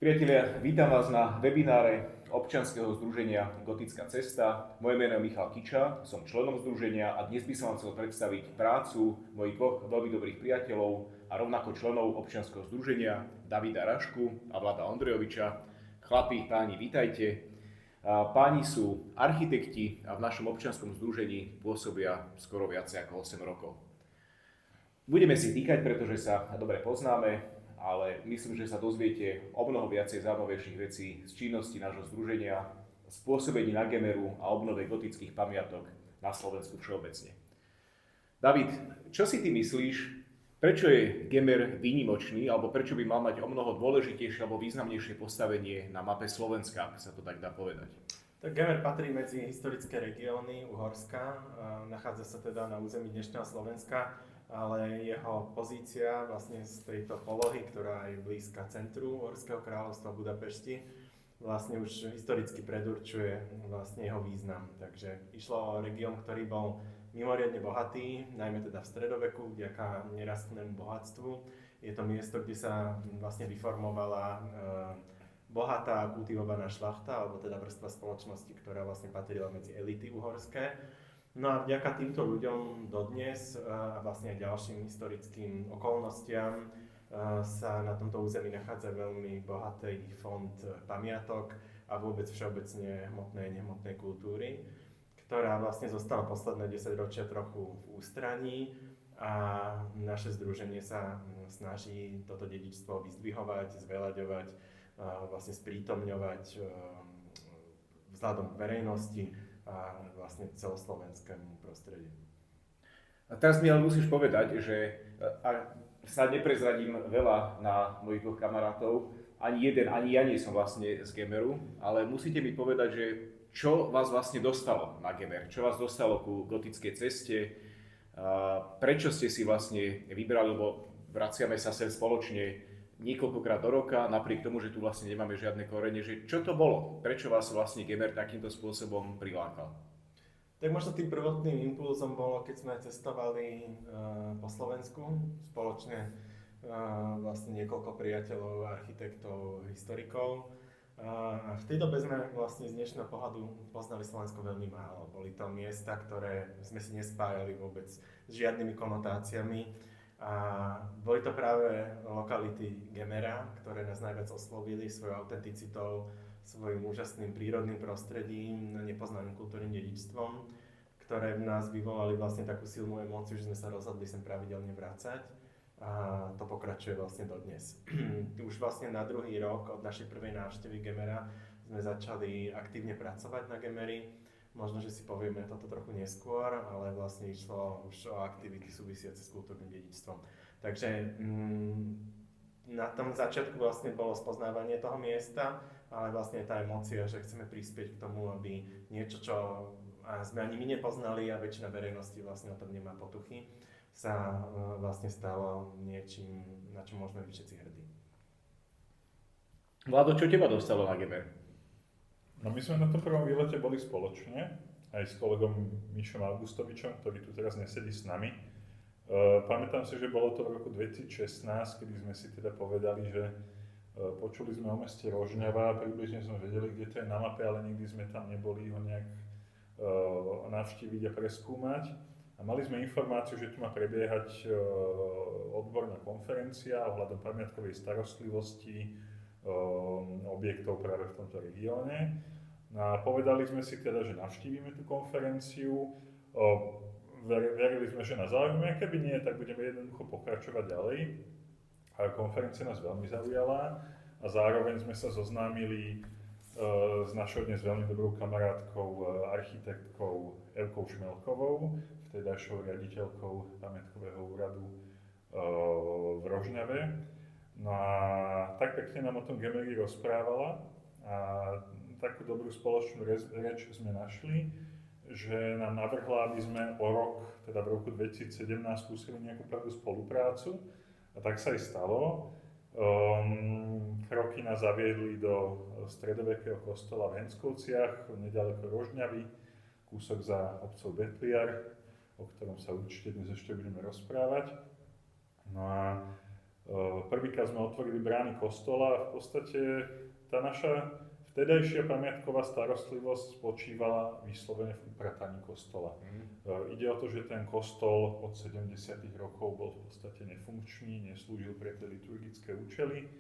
Priatelia, vítam vás na webináre občianskeho združenia Gotická cesta. Moje meno je Michal Kiča, som členom združenia a dnes by som vám chcel predstaviť prácu mojich dvoch veľmi dobrých priateľov a rovnako členov občianskeho združenia Davida Rašku a Vlada Ondrejoviča. Chlapi, páni, vítajte. Páni sú architekti a v našom občianskom združení pôsobia skoro viacej ako 8 rokov. Budeme si týkať, pretože sa dobre poznáme, ale myslím, že sa dozviete o mnoho viacej zaujímavejších vecí z činnosti nášho združenia, spôsobení na Gemeru a obnove gotických pamiatok na Slovensku všeobecne. David, čo si ty myslíš, prečo je Gemer výnimočný, alebo prečo by mal mať o mnoho dôležitejšie alebo významnejšie postavenie na mape Slovenska, ak sa to tak dá povedať? Tak Gemer patrí medzi historické regióny Uhorska, nachádza sa teda na území dnešného Slovenska, ale jeho pozícia vlastne z tejto polohy, ktorá je blízka centru Uhorského kráľovstva Budapešti, vlastne už historicky predurčuje vlastne jeho význam. Takže išlo o región, ktorý bol mimoriadne bohatý, najmä teda v stredoveku, vďaka nerastnému bohatstvu. Je to miesto, kde sa vlastne vyformovala bohatá kultivovaná šlachta, alebo teda vrstva spoločnosti, ktorá vlastne patrila medzi elity uhorské. No a vďaka týmto ľuďom dodnes a vlastne aj ďalším historickým okolnostiam sa na tomto území nachádza veľmi bohatý fond pamiatok a vôbec všeobecne hmotnej a nehmotnej kultúry, ktorá vlastne zostala posledné 10 ročia trochu v ústraní a naše združenie sa snaží toto dedičstvo vyzdvihovať, zveľaďovať, vlastne sprítomňovať vzhľadom k verejnosti a vlastne celoslovenskému prostrediu. A teraz mi ale musíš povedať, že snad neprezradím veľa na mojich dvoch kamarátov, ani jeden, ani ja nie som vlastne z Gemeru, ale musíte mi povedať, že čo vás vlastne dostalo na Gemer, čo vás dostalo ku gotickej ceste, prečo ste si vlastne vybrali, lebo vraciame sa sem spoločne niekoľkokrát do roka, napriek tomu, že tu vlastne nemáme žiadne korene, že čo to bolo? Prečo vás vlastne Gemer takýmto spôsobom prilákal? Tak možno tým prvotným impulzom bolo, keď sme cestovali po Slovensku, spoločne vlastne niekoľko priateľov, architektov, historikov. A v tej dobe sme vlastne z dnešného pohľadu poznali Slovensko veľmi málo. Boli to miesta, ktoré sme si nespájali vôbec s žiadnymi konotáciami. A boli to práve lokality Gemera, ktoré nás najviac oslovili svojou autenticitou, svojím úžasným prírodným prostredím, nepoznaným kultúrnym dedičstvom, ktoré v nás vyvolali vlastne takú silnú emóciu, že sme sa rozhodli sem pravidelne vracať a to pokračuje vlastne dodnes. Už vlastne na druhý rok od našej prvej návštevy Gemera sme začali aktívne pracovať na Gemeri. Možno, že si povieme toto trochu neskôr, ale vlastne išlo už o aktivity súvisiace s kultúrnym dedičstvom. Takže na tom začiatku vlastne bolo spoznávanie toho miesta, ale vlastne tá emócia, že chceme prispieť k tomu, aby niečo, čo sme ani my nepoznali a väčšina verejnosti vlastne o tom nemá potuchy, sa vlastne stalo niečím, na čo môžeme byť všetci hrdí. Vlado, čo teba dostalo na Gemer? No my sme na tom prvom výlete boli spoločne, aj s kolegom Mišom Augustovičom, ktorý tu teraz nesedí s nami. Pamätám si, že bolo to v roku 2016, kedy sme si teda povedali, že počuli sme o meste Rožňava, približne sme vedeli, kde to je na mape, ale nikdy sme tam neboli ho nejak navštíviť a preskúmať. A mali sme informáciu, že tu má prebiehať odborná konferencia ohľadom pamiatkovej starostlivosti objektov práve v tomto regióne. A povedali sme si teda, že navštívime tú konferenciu, verili sme, že nás zaujíme, keby nie, tak budeme jednoducho pokračovať ďalej. A konferencia nás veľmi zaujala a zároveň sme sa zoznámili s našou dnes veľmi dobrou kamarátkou, architektkou Evkou Šmelkovou, vtedajšou riaditeľkou pamiatkového úradu v Rožňave. No a tak pekne nám o tom Gemeri rozprávala a takú dobrú spoločnú reč sme našli, že nám navrhla, aby sme o rok, teda v roku 2017, skúsili nejakú prvú spoluprácu a tak sa aj stalo. Kroky nás zaviedli do stredovekého kostola v Henskovciach, nedaleko Rožňavy, kúsok za obcov Betliar, o ktorom sa určite dnes ešte budeme rozprávať. No a Prvýkrát sme otvorili brány kostola a v podstate tá naša vtedajšia pamiatková starostlivosť spočívala vyslovene v uprataní kostola. Ide o to, že ten kostol od 70. rokov bol v podstate nefunkčný, neslúžil pre tie liturgické účely.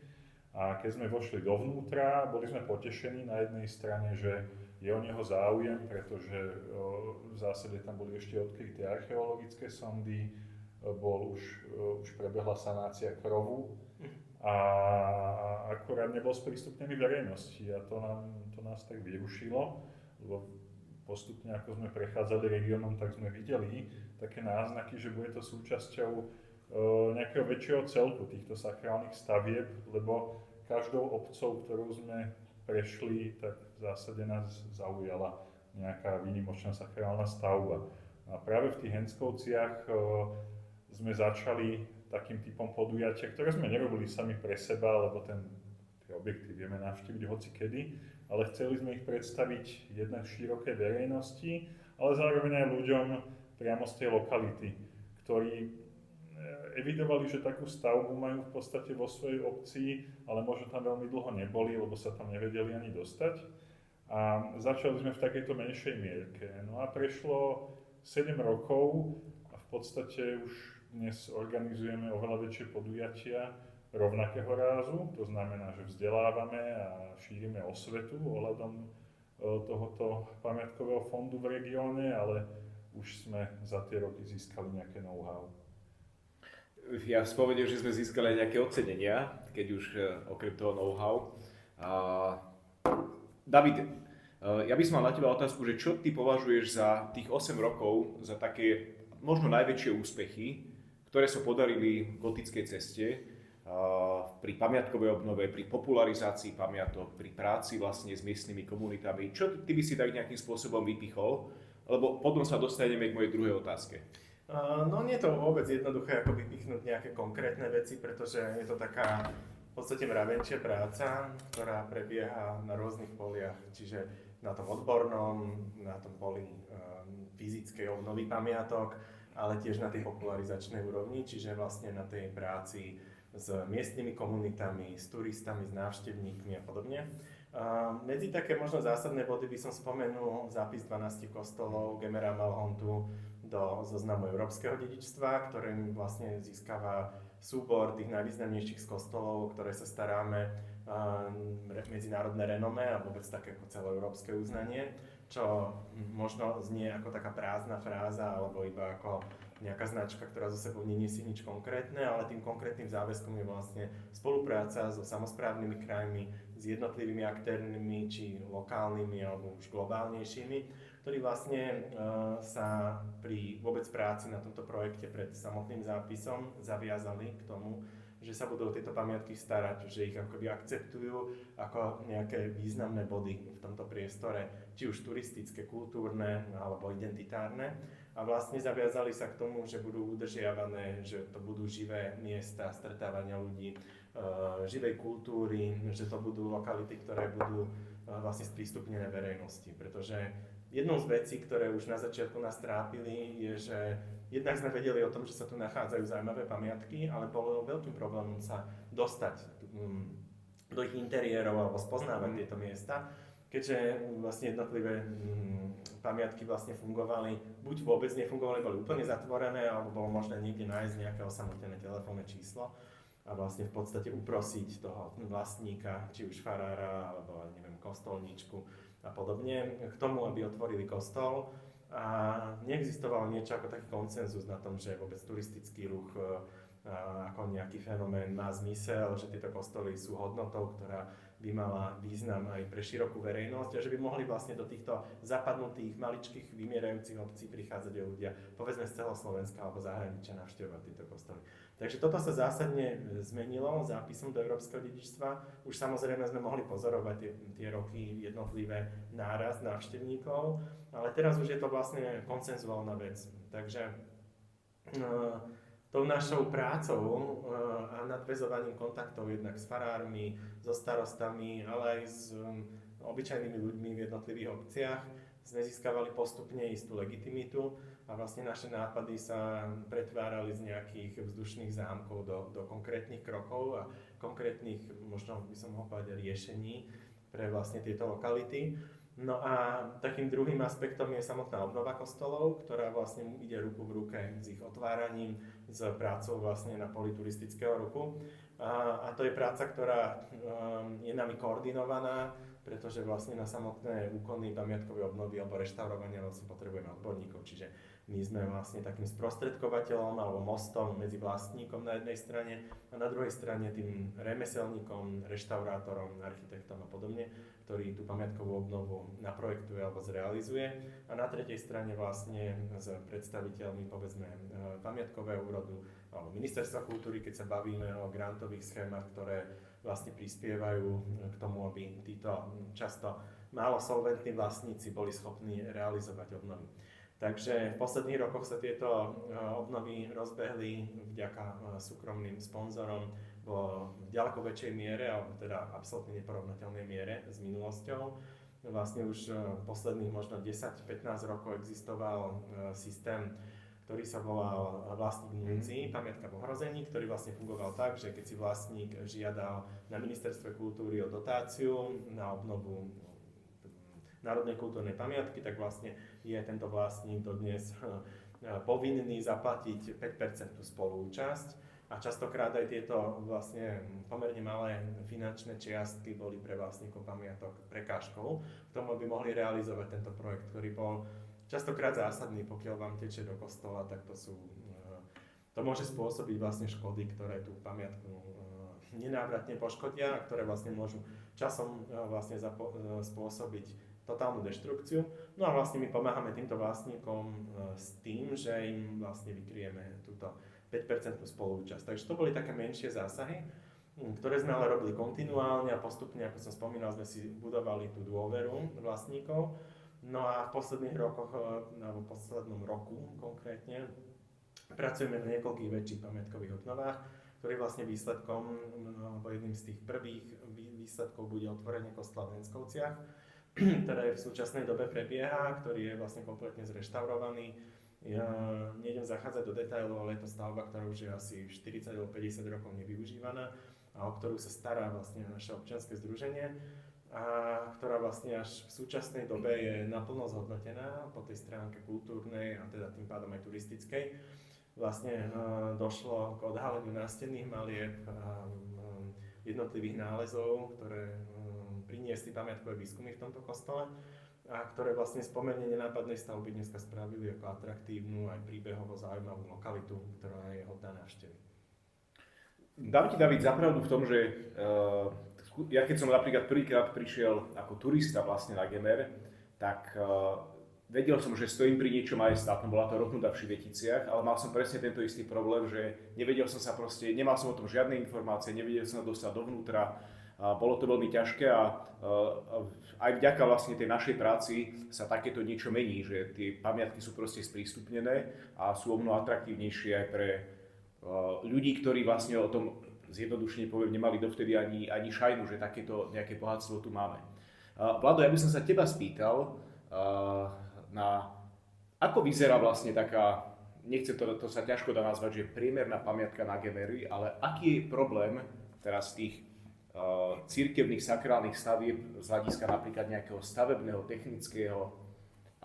A keď sme vošli dovnútra, boli sme potešení na jednej strane, že je o neho záujem, pretože v zásade tam boli ešte odkryté archeologické sondy, už prebehla sanácia krovu a akorát nebol sprístupnený verejnosti a to nás tak vyrušilo, lebo postupne ako sme prechádzali regiónom, tak sme videli také náznaky, že bude to súčasťou nejakého väčšieho celku týchto sakrálnych stavieb, lebo každou obcov, ktorú sme prešli, tak v zásade nás zaujala nejaká výnimočná sakrálna stavba. A práve v tých Henskovciach sme začali takým typom podujatia, ktoré sme nerobili sami pre seba, lebo tie objekty vieme navštíviť hocikedy, ale chceli sme ich predstaviť jednak širokej verejnosti, ale zároveň aj ľuďom priamo z tej lokality, ktorí evidovali, že takú stavbu majú v podstate vo svojej obci, ale možno tam veľmi dlho neboli, lebo sa tam nevedeli ani dostať. A začali sme v takejto menšej mierke. No a prešlo 7 rokov a v podstate už dnes organizujeme oveľa väčšie podujatia rovnakého rázu, to znamená, že vzdelávame a šírime osvetu ohľadom tohoto pamiatkového fondu v regióne, ale už sme za tie roky získali nejaké know-how. Ja spomeniem, že sme získali aj nejaké ocenenia, keď už okrem toho know-how. David, ja by som mal na teba otázku, že čo ty považuješ za tých 8 rokov, za také možno najväčšie úspechy, ktoré sa podarili v gotickej ceste, pri pamiatkovej obnove, pri popularizácii pamiatok, pri práci vlastne s miestnymi komunitami. Čo ty by si tak nejakým spôsobom vypichol? Lebo potom sa dostaneme k mojej druhej otázke. No nie je to vôbec jednoduché ako vypichnúť nejaké konkrétne veci, pretože je to taká v podstate mravenčia práca, ktorá prebieha na rôznych poliach, čiže na tom odbornom, na tom poli fyzickej obnovy pamiatok, ale tiež na tej popularizačnej úrovni, čiže vlastne na tej práci s miestnymi komunitami, s turistami, s návštevníkmi a podobne. Medzi také možno zásadné body by som spomenul zápis 12 kostolov Gemera Malhontu do zoznamu európskeho dedičstva, ktorým vlastne získava súbor tých najvýznamnejších z kostolov, ktoré sa staráme, medzinárodné renomé a vôbec také ako celoeurópske uznanie, čo možno znie ako taká prázdna fráza alebo iba ako nejaká značka, ktorá zo sebou neniesie nič konkrétne, ale tým konkrétnym záväzkom je vlastne spolupráca so samosprávnymi krajmi, s jednotlivými aktérmi, či lokálnymi alebo už globálnejšími, ktorí vlastne sa pri vôbec práci na tomto projekte pred samotným zápisom zaviazali k tomu, že sa budú o tieto pamiatky starať, že ich akoby akceptujú ako nejaké významné body v tomto priestore, či už turistické, kultúrne alebo identitárne. A vlastne zaviazali sa k tomu, že budú udržiavané, že to budú živé miesta stretávania ľudí, živej kultúry, že to budú lokality, ktoré budú vlastne sprístupnené verejnosti. Pretože jednou z vecí, ktoré už na začiatku nás trápili, je, že jednak sme vedeli o tom, že sa tu nachádzajú zaujímavé pamiatky, ale bolo veľkým problémom sa dostať do ich interiérov alebo spoznávať tieto miesta, keďže vlastne jednotlivé pamiatky vlastne fungovali, buď vôbec nefungovali, boli úplne zatvorené, alebo bolo možné niekde nájsť nejaké osamotené telefónne číslo a vlastne v podstate uprosiť toho vlastníka, či už farára, alebo neviem, kostolníčku a podobne, k tomu, aby otvorili kostol. A neexistovalo niečo ako taký konsenzus na tom, že vôbec turistický ruch ako nejaký fenomén má zmysel, že tieto kostoly sú hodnotou, ktorá by mala význam aj pre širokú verejnosť a že by mohli vlastne do týchto zapadnutých, maličkých, vymierajúcich obcí prichádzať ľudia, povedzme z celého Slovenska alebo zahraničia navštevovať tieto kostoly. Takže toto sa zásadne zmenilo zápisom do európskeho dedičstva. Už samozrejme sme mohli pozorovať tie roky jednotlivé nárast návštevníkov, ale teraz už je to vlastne konsenzuálna vec. Takže tou našou prácou a nadväzovaním kontaktov jednak s farármi, so starostami, ale aj s obyčajnými ľuďmi v jednotlivých obciach sme získavali postupne istú legitimitu a a vlastne naše nápady sa pretvárali z nejakých vzdušných zámkov do konkrétnych krokov a konkrétnych, možno by som mohol povedať, riešení pre vlastne tieto lokality. No a takým druhým aspektom je samotná obnova kostolov, ktorá vlastne ide ruku v ruke s ich otváraním, s prácou vlastne na poli turistického ruchu. A to je práca, ktorá je nami koordinovaná, pretože vlastne na samotné úkony pamiatkovej obnovy alebo reštaurovania vlastne potrebujeme odborníkov, čiže my sme vlastne takým sprostredkovateľom alebo mostom medzi vlastníkom na jednej strane a na druhej strane tým remeselníkom, reštaurátorom, architektom a podobne, ktorý tú pamiatkovú obnovu naprojektuje alebo zrealizuje. A na tretej strane vlastne s predstaviteľmi povedzme pamiatkového úradu alebo ministerstva kultúry, keď sa bavíme o grantových schémach, ktoré vlastne prispievajú k tomu, aby títo často málo solventní vlastníci boli schopní realizovať obnovy. Takže v posledných rokoch sa tieto obnovy rozbehli vďaka súkromným sponzorom vo ďaleko väčšej miere, alebo teda absolútne neporovnateľnej miere s minulosťou. Vlastne už posledných možno 10-15 rokov existoval systém, ktorý sa volal vlastník v núdzi, pamiatka v ohrození, ktorý vlastne fungoval tak, že keď si vlastník žiadal na ministerstve kultúry o dotáciu na obnovu národnej kultúrnej pamiatky, tak vlastne je tento vlastník dodnes povinný zaplatiť 5% spolúčasť a častokrát aj tieto vlastne pomerne malé finančné čiastky boli pre vlastníkov pamiatok prekážkou k tomu, aby mohli realizovať tento projekt, ktorý bol častokrát zásadný. Pokiaľ vám teče do kostola, tak to môže spôsobiť vlastne škody, ktoré tú pamiatku nenávratne poškodia a ktoré vlastne môžu časom vlastne spôsobiť totálnu deštrukciu. No a vlastne my pomáhame týmto vlastníkom s tým, že im vlastne vykryjeme túto 5% spolúčasť. Takže to boli také menšie zásahy, ktoré sme ale robili kontinuálne a postupne, ako som spomínal, sme si budovali tú dôveru vlastníkov. No a v posledných rokoch, alebo v poslednom roku konkrétne, pracujeme na niekoľkých väčších pamiatkových obnovách, ktorý vlastne výsledkom, alebo jedným z tých prvých výsledkov bude otvorenie kostola v Henskovciach, ktoré v súčasnej dobe prebieha, ktorý je vlastne kompletne zreštaurovaný. Ja nejdem zachádzať do detailov, ale je to stavba, ktorá už je asi 40 alebo 50 rokov nevyužívaná a o ktorú sa stará vlastne naše občianske združenie a ktorá vlastne až v súčasnej dobe je naplno zhodnotená po tej stránke kultúrnej a teda tým pádom aj turistickej. Vlastne došlo k odhaleniu nástenných malieb a jednotlivých nálezov, ktoré priniesli pamiatkové výskumy v tomto kostole a ktoré vlastne z pomerne nenápadnej stavby dneska spravili ako atraktívnu aj príbehovo zaujímavú lokalitu, ktorá je hodná návštevy. Dám ti, David, zapravdu v tom, že ja keď som napríklad prvýkrát prišiel ako turista vlastne na Gemer, tak vedel som, že stojím pri niečom majestátnom, bola to Rotunda v Šiveticiach, ale mal som presne tento istý problém, že nevedel som sa proste, nemal som o tom žiadne informácie, nevedel som sa dostať dovnútra. Bolo to veľmi ťažké a aj vďaka vlastne tej našej práci sa takéto niečo mení, že tie pamiatky sú proste sprístupnené a sú omnoho atraktívnejšie aj pre ľudí, ktorí vlastne o tom zjednodušene poviem nemali dovtedy ani šajnu, že takéto nejaké bohatstvo tu máme. Vlado, ja by som sa teba spýtal, ako vyzerá vlastne taká, nechce to sa ťažko dá nazvať, že priemerná pamiatka na Gemeri, ale aký je problém teraz tých cirkevných sakrálnych stavieb z hľadiska napríklad nejakého stavebného, technického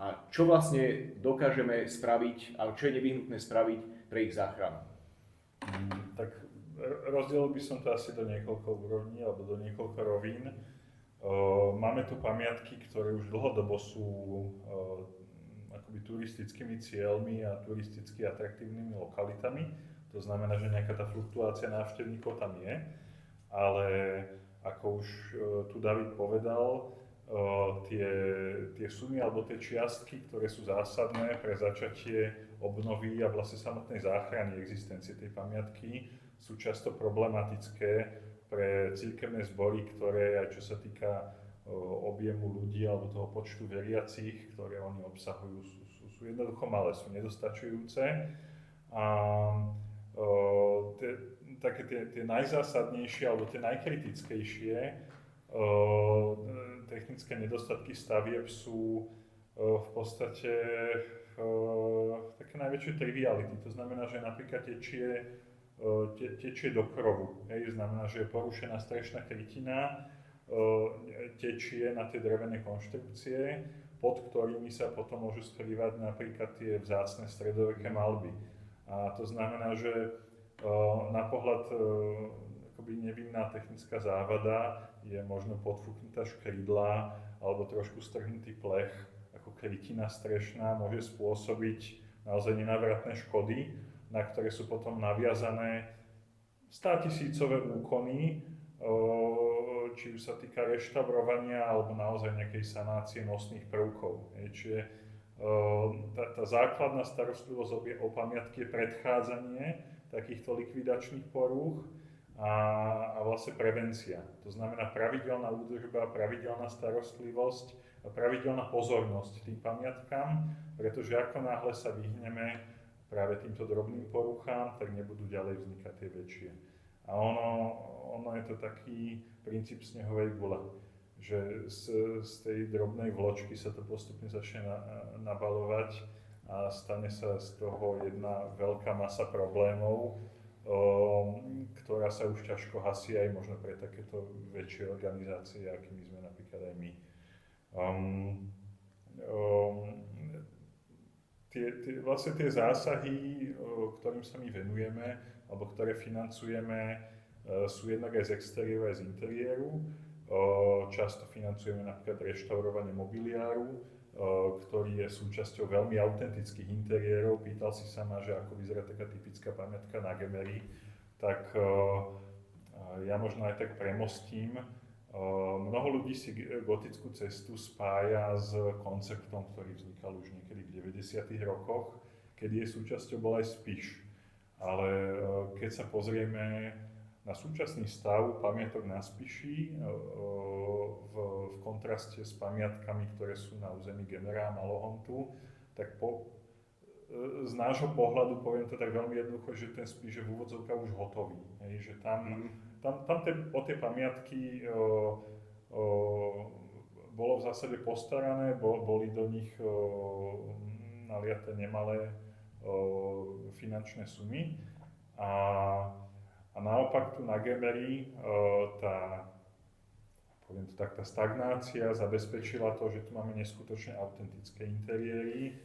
a čo vlastne dokážeme spraviť a čo je nevyhnutné spraviť pre ich záchranu? Tak rozdelil by som to asi do niekoľko úrovní alebo do niekoľko rovín. Máme tu pamiatky, ktoré už dlhodobo sú akoby turistickými cieľmi a turisticky atraktívnymi lokalitami. To znamená, že nejaká tá fluktuácia návštevníkov tam je. Ale ako už tu David povedal, tie sumy alebo tie čiastky, ktoré sú zásadné pre začatie obnovy a vlastne samotnej záchrany existencie tej pamiatky, sú často problematické pre cirkevné zbory, ktoré aj čo sa týka objemu ľudí alebo toho počtu veriacich, ktoré oni obsahujú, sú jednoducho malé, sú nedostačujúce. A také tie najzásadnejšie alebo tie najkritickejšie technické nedostatky stavieb sú v podstate také najväčšie triviality. To znamená, že napríklad tečie do krovu. Znamená, že je porušená strešná krytina, tečie na tie drevené konštrukcie, pod ktorými sa potom môžu skrývať napríklad tie vzácne stredoveké maľby. A to znamená, že na pohľad akoby nevinná technická závada je možno podfúknutá škrydla alebo trošku strhnutý plech, ako krytina strešná môže spôsobiť naozaj nenávratné škody, na ktoré sú potom naviazané 100-tisícové úkony, či už sa týka reštaurovania alebo naozaj nejakej sanácie nosných prvkov. Čiže tá základná starostlivosť o pamiatky je predchádzanie takýchto likvidačných porúch a vlastne prevencia. To znamená pravidelná údržba, pravidelná starostlivosť a pravidelná pozornosť tým pamiatkám, pretože ako náhle sa vyhneme práve týmto drobným poruchám, tak nebudú ďalej vznikať tie väčšie. A ono je to taký princíp snehovej gule, že z tej drobnej vločky sa to postupne začne nabalovať a stane sa z toho jedna veľká masa problémov, ktorá sa už ťažko hasí aj možno pre takéto väčšie organizácie, akými sme napríklad aj my. Vlastne tie zásahy, ktorým sa my venujeme, alebo ktoré financujeme, sú jednak aj z exteriéru, aj z interiéru. Často financujeme napríklad reštaurovanie mobiliáru, ktorý je súčasťou veľmi autentických interiérov. Pýtal si sa ma, že ako vyzerá taká typická pamiatka na Gemery, tak ja možno aj tak premostím. Mnoho ľudí si gotickú cestu spája s konceptom, ktorý vznikal už niekedy v 90. rokoch, kedy je súčasťou bol aj Spiš. Ale keď sa pozrieme na súčasný stav pamiatok na Spiši v kontraste s pamiatkami, ktoré sú na území Gemera a Malohontu, tak z nášho pohľadu, poviem to tak veľmi jednoducho, že ten Spiš je v úvodzovkách už hotový. Že o tie pamiatky bolo v zásade postarané, boli do nich naliaté nemalé finančné sumy a naopak tu na Gemery poviem to tak, tá stagnácia zabezpečila to, že tu máme neskutočne autentické interiéry.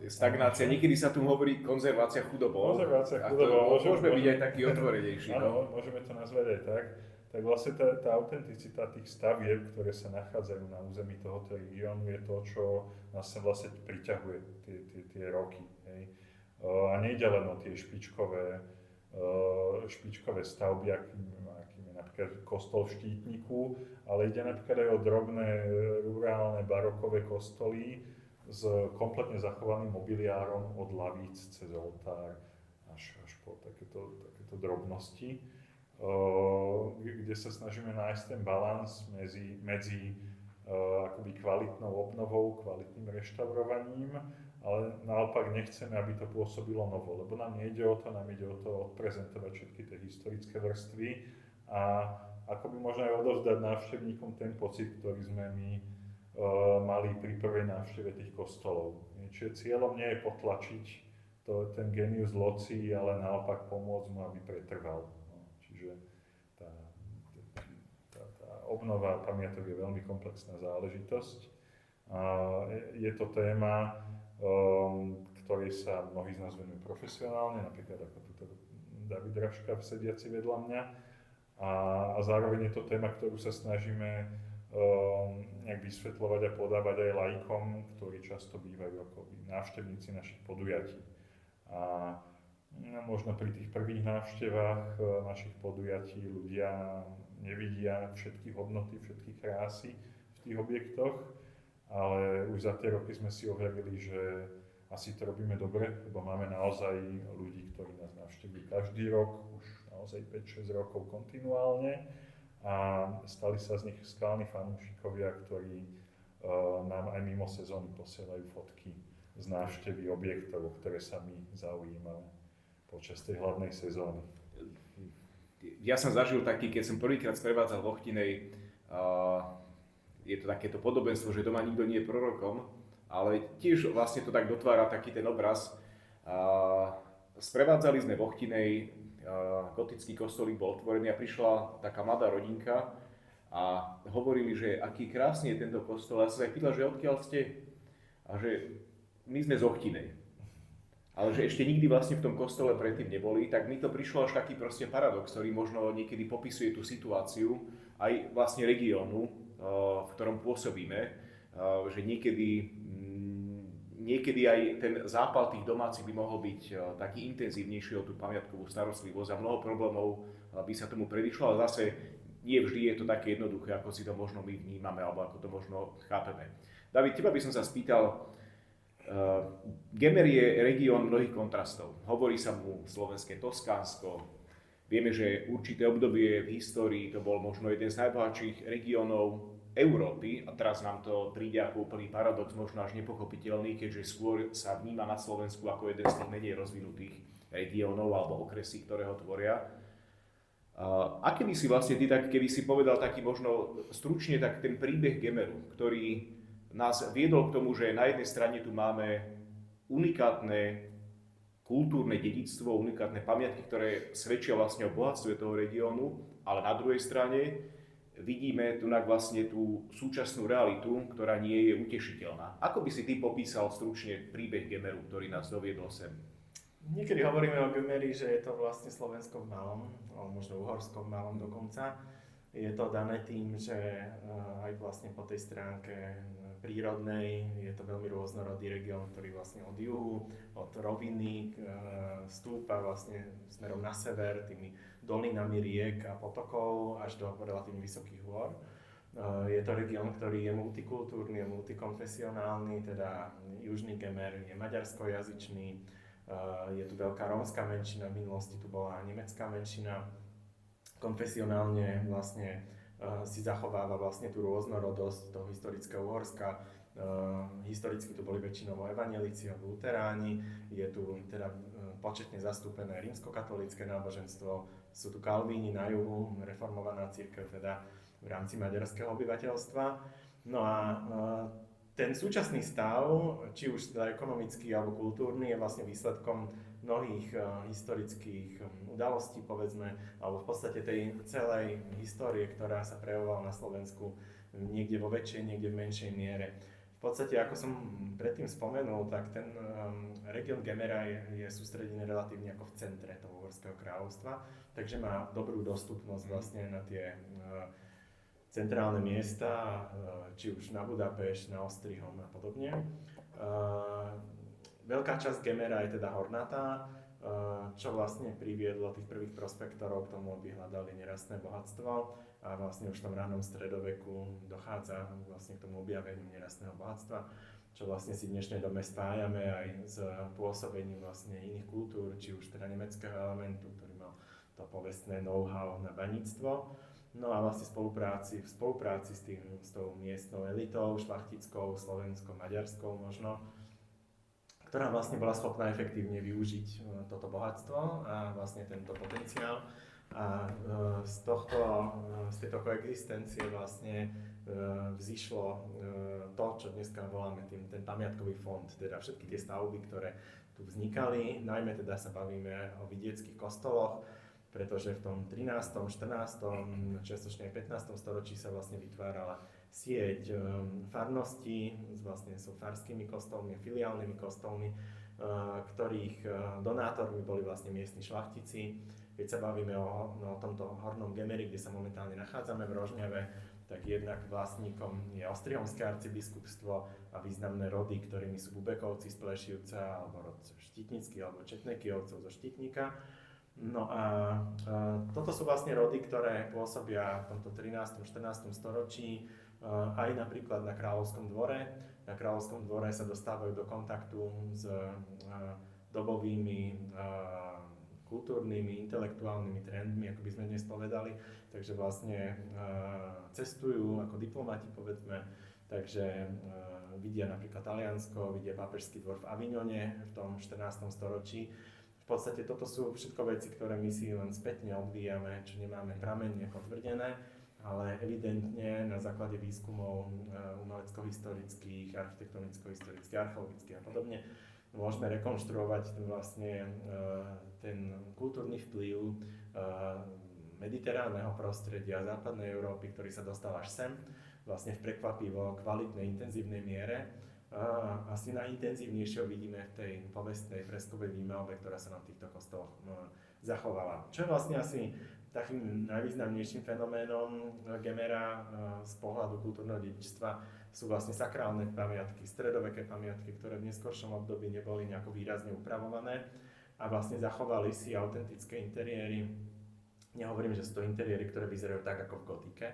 Stagnácia, niekedy sa tu hovorí konzervácia chudobou. Konzervácia chudobou. Môžeme byť aj taký otvorenejší. Áno, môžeme to nazvať aj tak. Tak vlastne tá autenticita tých stavieb, ktoré sa nachádzajú na území tohoto regiónu, je to, čo nás sa vlastne priťahuje tie roky. Hej. A nejde len o tie špičkové stavby, akým je napríklad kostol v Štítniku, ale ide napríklad aj o drobné rurálne barokové kostoly s kompletne zachovaným mobiliárom od lavíc cez oltár až po takéto drobnosti, kde sa snažíme nájsť ten balans medzi akoby kvalitnou obnovou, kvalitným reštaurovaním, ale naopak nechceme, aby to pôsobilo novo, lebo nám nejde o to, nám ide o to odprezentovať všetky tie historické vrstvy a akoby možno aj odovzdať návštevníkom ten pocit, ktorý sme my mali pri prvej návšteve tých kostolov. Čiže cieľom nie je potlačiť ten genius loci, ale naopak pomôcť mu, aby pretrval. Čiže tá obnova pamiatok je veľmi komplexná záležitosť. Je to téma, ktorej sa mnohí z nás venujú profesionálne, napríklad ako tuto David Raška sediaci vedľa mňa. A zároveň je to téma, ktorú sa snažíme nejak vysvetľovať a podávať aj laikom, ktorí často bývajú ako návštevníci našich podujatí. A možno pri tých prvých návštevách našich podujatí ľudia nevidia všetky hodnoty, všetky krásy v tých objektoch, ale už za tie roky sme si overili, že asi to robíme dobre, lebo máme naozaj ľudí, ktorí nás navštevujú každý rok, už naozaj 5-6 rokov kontinuálne a stali sa z nich skvelní fanúšikovia, ktorí nám aj mimo sezóny posielajú fotky z návštevy objektov, o ktoré sa my zaujímame počas tej hlavnej sezóny. Ja som zažil taký, keď som prvýkrát sprevádzal v Ochtinej je to takéto podobenstvo, že doma nikto nie je prorokom, ale tiež vlastne to tak dotvára taký ten obraz. Sprevádzali sme v Ochtinej, gotický kostolík bol otvorený a prišla taká mladá rodinka a hovorili, že aký krásny je tento kostol. Ja som sa aj pýtal, že odkiaľ ste? A že my sme z Ochtinej. Ale že ešte nikdy vlastne v tom kostole predtým neboli, tak mi to prišlo až taký proste paradox, ktorý možno niekedy popisuje tú situáciu aj vlastne regiónu, v ktorom pôsobíme, že niekedy aj ten zápal tých domácich by mohol byť taký intenzívnejší o tú pamiatkovú starostlivosť a mnoho problémov by sa tomu predišlo, ale zase nie vždy je to také jednoduché, ako si to možno my vnímame alebo ako to možno chápeme. David, teba by som sa spýtal, Gemer je región mnohých kontrastov. Hovorí sa mu slovenské Toskánsko. Vieme, že určité obdobie v histórii to bol možno jeden z najbohatších regiónov Európy a teraz nám to príde ako úplný paradox, možno až nepochopiteľný, keďže skôr sa vníma na Slovensku ako jeden z tých menej rozvinutých regiónov alebo okresí, ktoré ho tvoria. Aký by si vlastne ty, tak keby si povedal taký možno stručne tak ten príbeh Gemeru, ktorý nás viedol k tomu, že na jednej strane tu máme unikátne kultúrne dedičstvo, unikátne pamiatky, ktoré svedčia vlastne o bohatstve toho regiónu, ale na druhej strane vidíme tu vlastne tú súčasnú realitu, ktorá nie je utešiteľná. Ako by si ty popísal stručne príbeh Gemeru, ktorý nás doviedol sem? Niekedy hovoríme o Gemeri, že je to vlastne Slovensko v malom, možno Uhorsko v malom dokonca. Je to dané tým, že aj vlastne po tej stránke prírodnej je to veľmi rôznorodý región, ktorý vlastne od juhu, od roviny stúpa vlastne smerom na sever tými dolinami riek a potokov až do relatívne vysokých hôr. Je to región, ktorý je multikultúrny, je multikonfesionálny, teda južný Gemer je maďarskojazyčný, je tu veľká rómska menšina, v minulosti tu bola nemecká menšina. Konfesionálne vlastne si zachováva vlastne tú rôznorodosť toho historického Uhorska. Historicky tu boli väčšinou evanjelici alebo luteráni, je tu teda početne zastúpené rímskokatolícke náboženstvo, sú tu kalvíni na juhu, reformovaná cirkev teda v rámci maďarského obyvateľstva. No a ten súčasný stav, či už teda ekonomický alebo kultúrny, je vlastne výsledkom mnohých historických udalostí, povedzme, alebo v podstate tej celej histórie, ktorá sa prejavovala na Slovensku niekde vo väčšej, niekde v menšej miere. V podstate, ako som predtým spomenul, tak ten región Gemera je sústredený relatívne ako v centre toho Uhorského kráľovstva, takže má dobrú dostupnosť vlastne na tie centrálne miesta, či už na Budapešť, na Ostrihom a podobne. Veľká časť Gemera je teda hornatá, čo vlastne priviedlo tých prvých prospektorov k tomu, aby hľadali nerastné bohatstvo a vlastne už v tom ranom stredoveku dochádza vlastne k tomu objaveniu nerastného bohatstva, čo vlastne si v dnešnej dobe spájame aj s pôsobením vlastne iných kultúr, či už teda nemeckého elementu, ktorý mal to povestné know-how na baníctvo. No a vlastne v spolupráci s tou miestnou elitou, šlachtickou, slovenskou, maďarskou možno, ktorá vlastne bola schopná efektívne využiť toto bohatstvo a vlastne tento potenciál. A z tejto koexistencie vlastne vzišlo to, čo dneska voláme ten pamiatkový fond, teda všetky tie stavby, ktoré tu vznikali, najmä teda sa bavíme o vidieckých kostoloch, pretože v tom 13., 14., čiastočne aj 15. storočí sa vlastne vytvárala sieť farností vlastne so farskými kostolmi, filiálnymi kostolmi, ktorých donátormi boli vlastne miestni šlachtici. Keď sa bavíme o tomto hornom Gemeri, kde sa momentálne nachádzame v Rožňave, tak jednak vlastníkom je Ostrihomské arcibiskupstvo a významné rody, ktorými sú Bubekovci z Plešivca, alebo rod Štitnický, alebo Četnekijovcov zo Štitníka. No a toto sú vlastne rody, ktoré pôsobia v tomto 13. 14. storočí aj napríklad na Kráľovskom dvore. Na Kráľovskom dvore sa dostávajú do kontaktu s dobovými kultúrnymi, intelektuálnymi trendmi, ako by sme dnes povedali. Takže vlastne cestujú ako diplomati, povedzme. Takže vidia napríklad Taliansko, vidia pápežský dvor v Avignone v tom 14. storočí. V podstate toto sú všetko veci, ktoré my si len spätne odvíjame, čo nemáme pramenne potvrdené, ale evidentne na základe výskumov umelecko-historických, architektonicko-historických, archeologických a podobne môžeme rekonštruovať vlastne ten kultúrny vplyv mediteránneho prostredia západnej Európy, ktorý sa dostal až sem, vlastne v prekvapivo kvalitnej, intenzívnej miere. Asi najintenzívnejšie vidíme v tej povestnej freskovej výmalbe, ktorá sa na týchto kostoloch zachovala. Čo je vlastne asi takým najvýznamnejším fenoménom Gemera z pohľadu kultúrneho dedičstva sú vlastne sakrálne pamiatky, stredoveké pamiatky, ktoré v neskoršom období neboli nejako výrazne upravované a vlastne zachovali si autentické interiéry. Nehovorím, že sú to interiéry, ktoré vyzerajú tak ako v gotike,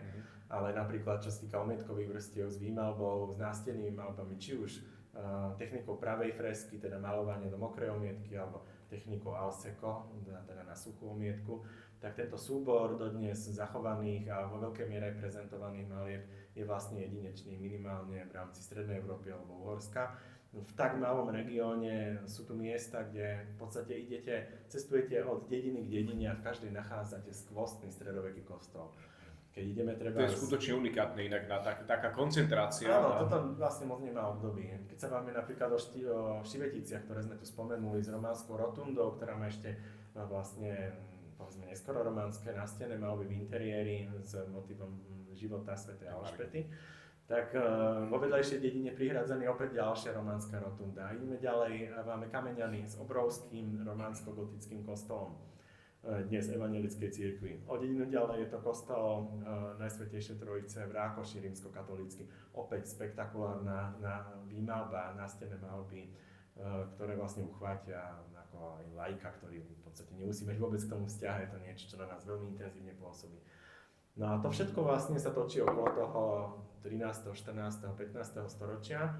ale napríklad čo sa týka omietkových vrstiev s výmalbou, s nástennými malbami, či už technikou pravej fresky, teda malovanie do mokrej omietky, alebo technikou al secco, teda na suchú omietku, tak tento súbor dodnes zachovaných a vo veľkej miere aj prezentovaných malieb je vlastne jedinečný minimálne v rámci Strednej Európy alebo Uhorska. V tak malom regióne sú tu miesta, kde v podstate cestujete od dediny k dedine a v každej nachádzate skvostný stredoveký kostol. Keď ideme To je skutočne unikátne inak na taká koncentrácia. Áno, toto vlastne moc nemá období. Keď sa bavíme napríklad o Šiveticiach, ktoré sme tu spomenuli s románskou rotundou, ktorá má ešte vlastne povedzme neskoro románske nástenné malby v interiéri s motivom života svätej Alžbety, tak vo vedľajšej dedine prihradzaný opäť ďalšia románska rotunda. Ideme ďalej a máme Kameňany s obrovským románsko-gotickým kostolom dnes evangelickej cirkvi. O dedinu ďalej je to kostol Najsvätejšej Trojice v Rákoši, rímskokatolícky. Opäť spektakulárna výmalba, nástenné malby, ktoré vlastne uchvátia ako aj laika, ktorý v podstate nemusí mať vôbec k tomu vzťah, je to niečo, čo na nás veľmi intenzívne pôsobí. No a to všetko vlastne sa točí okolo toho 13., 14., 15. storočia,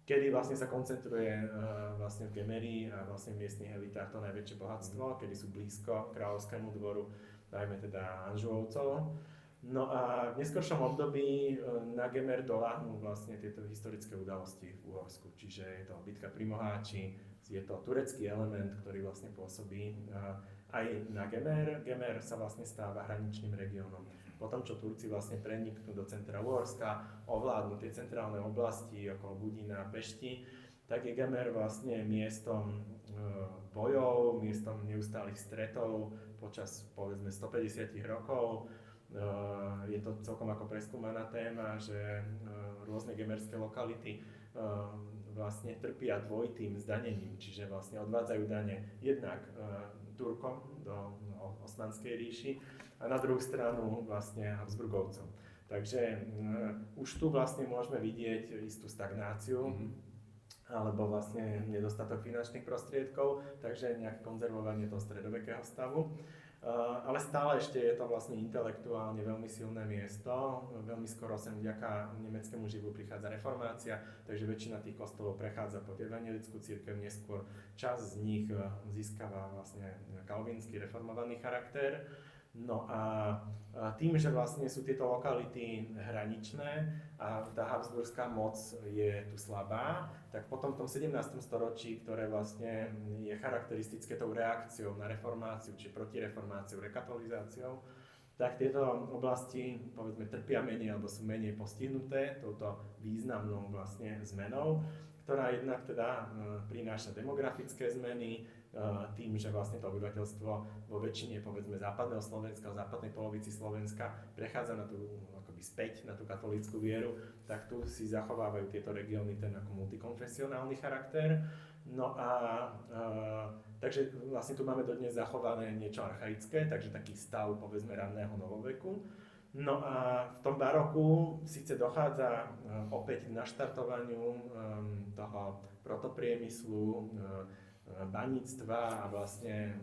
kedy vlastne sa koncentruje vlastne v Gemerii a vlastne v miestnych elitách to najväčšie bohatstvo, kedy sú blízko kráľovskému dvoru, najmä teda Anžuovcov. No a v neskoršom období na Gemer doľahnú vlastne tieto historické udalosti v Uhorsku, čiže je to bitka pri Moháči, je to turecký element, ktorý vlastne pôsobí aj na Gemer. Gemer sa vlastne stáva hraničným regiónom. Potom, čo Turci vlastne preniknú do centra Uhorska, ovládnu tie centrálne oblasti okolo Budína a Pešti, tak je Gemer vlastne miestom bojov, miestom neustálych stretov počas povedzme 150 rokov. Je to celkom ako preskúmaná téma, že rôzne gemerské lokality vlastne trpia dvojitým zdanením, čiže vlastne odvádzajú dane jednak Turkom do Osmanskej ríši a na druhú stranu vlastne Habsburgovcom. Takže už tu vlastne môžeme vidieť istú stagnáciu alebo vlastne nedostatok finančných prostriedkov, takže nejaké konzervovanie toho stredovekého stavu. Ale stále ešte je to vlastne intelektuálne veľmi silné miesto. Veľmi skoro sem vďaka nemeckému živu prichádza reformácia, takže väčšina tých kostolov prechádza pod evangelickú cirkev, neskôr časť z nich získava vlastne kalvínsky reformovaný charakter. No a tým, že vlastne sú tieto lokality hraničné a tá habsburská moc je tu slabá, tak potom v tom 17. storočí, ktoré vlastne je charakteristické tou reakciou na reformáciu, či protireformáciou, rekatolizáciou, tak tieto oblasti povedzme trpia menej alebo sú menej postihnuté touto významnou vlastne zmenou, ktorá jednak teda prináša demografické zmeny, tým, že vlastne to obyvateľstvo vo väčšine povedzme západného Slovenska, v západnej polovici Slovenska prechádza na tú, akoby späť na tú katolícku vieru, tak tu si zachovávajú tieto regióny ten ako multikonfesionálny charakter. No a takže vlastne tu máme dodnes zachované niečo archaické, takže taký stav povedzme ranného novoveku. No a v tom baroku síce dochádza opäť k naštartovaniu toho protopriemyslu, baníctva a vlastne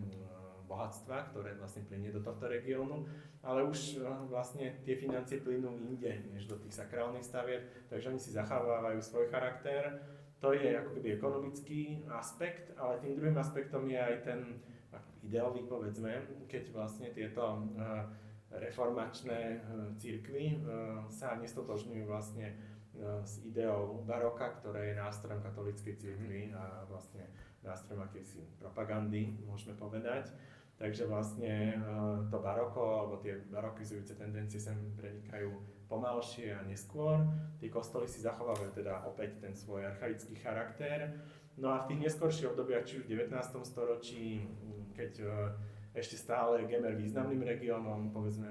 bohatstva, ktoré vlastne plynie do tohto regiónu, ale už vlastne tie financie plynú inde, než do tých sakrálnych stavieb, takže oni si zachovávajú svoj charakter. To je ako keby ekonomický aspekt, ale tým druhým aspektom je aj ten ideový, povedzme, keď vlastne tieto reformačné cirkvi sa nestotožňujú vlastne s ideou baroka, ktoré je nástrojom katolíckej cirkvi a vlastne nástrojom akejsi propagandy, môžeme povedať. Takže vlastne to baroko, alebo tie barokizujúce tendencie sem prenikajú pomalšie a neskôr. Tie kostoly si zachovávajú teda opäť ten svoj archaický charakter. No a v tých neskorších obdobiach, či už v 19. storočí, keď ešte stále Gemer významným regiónom, povedzme,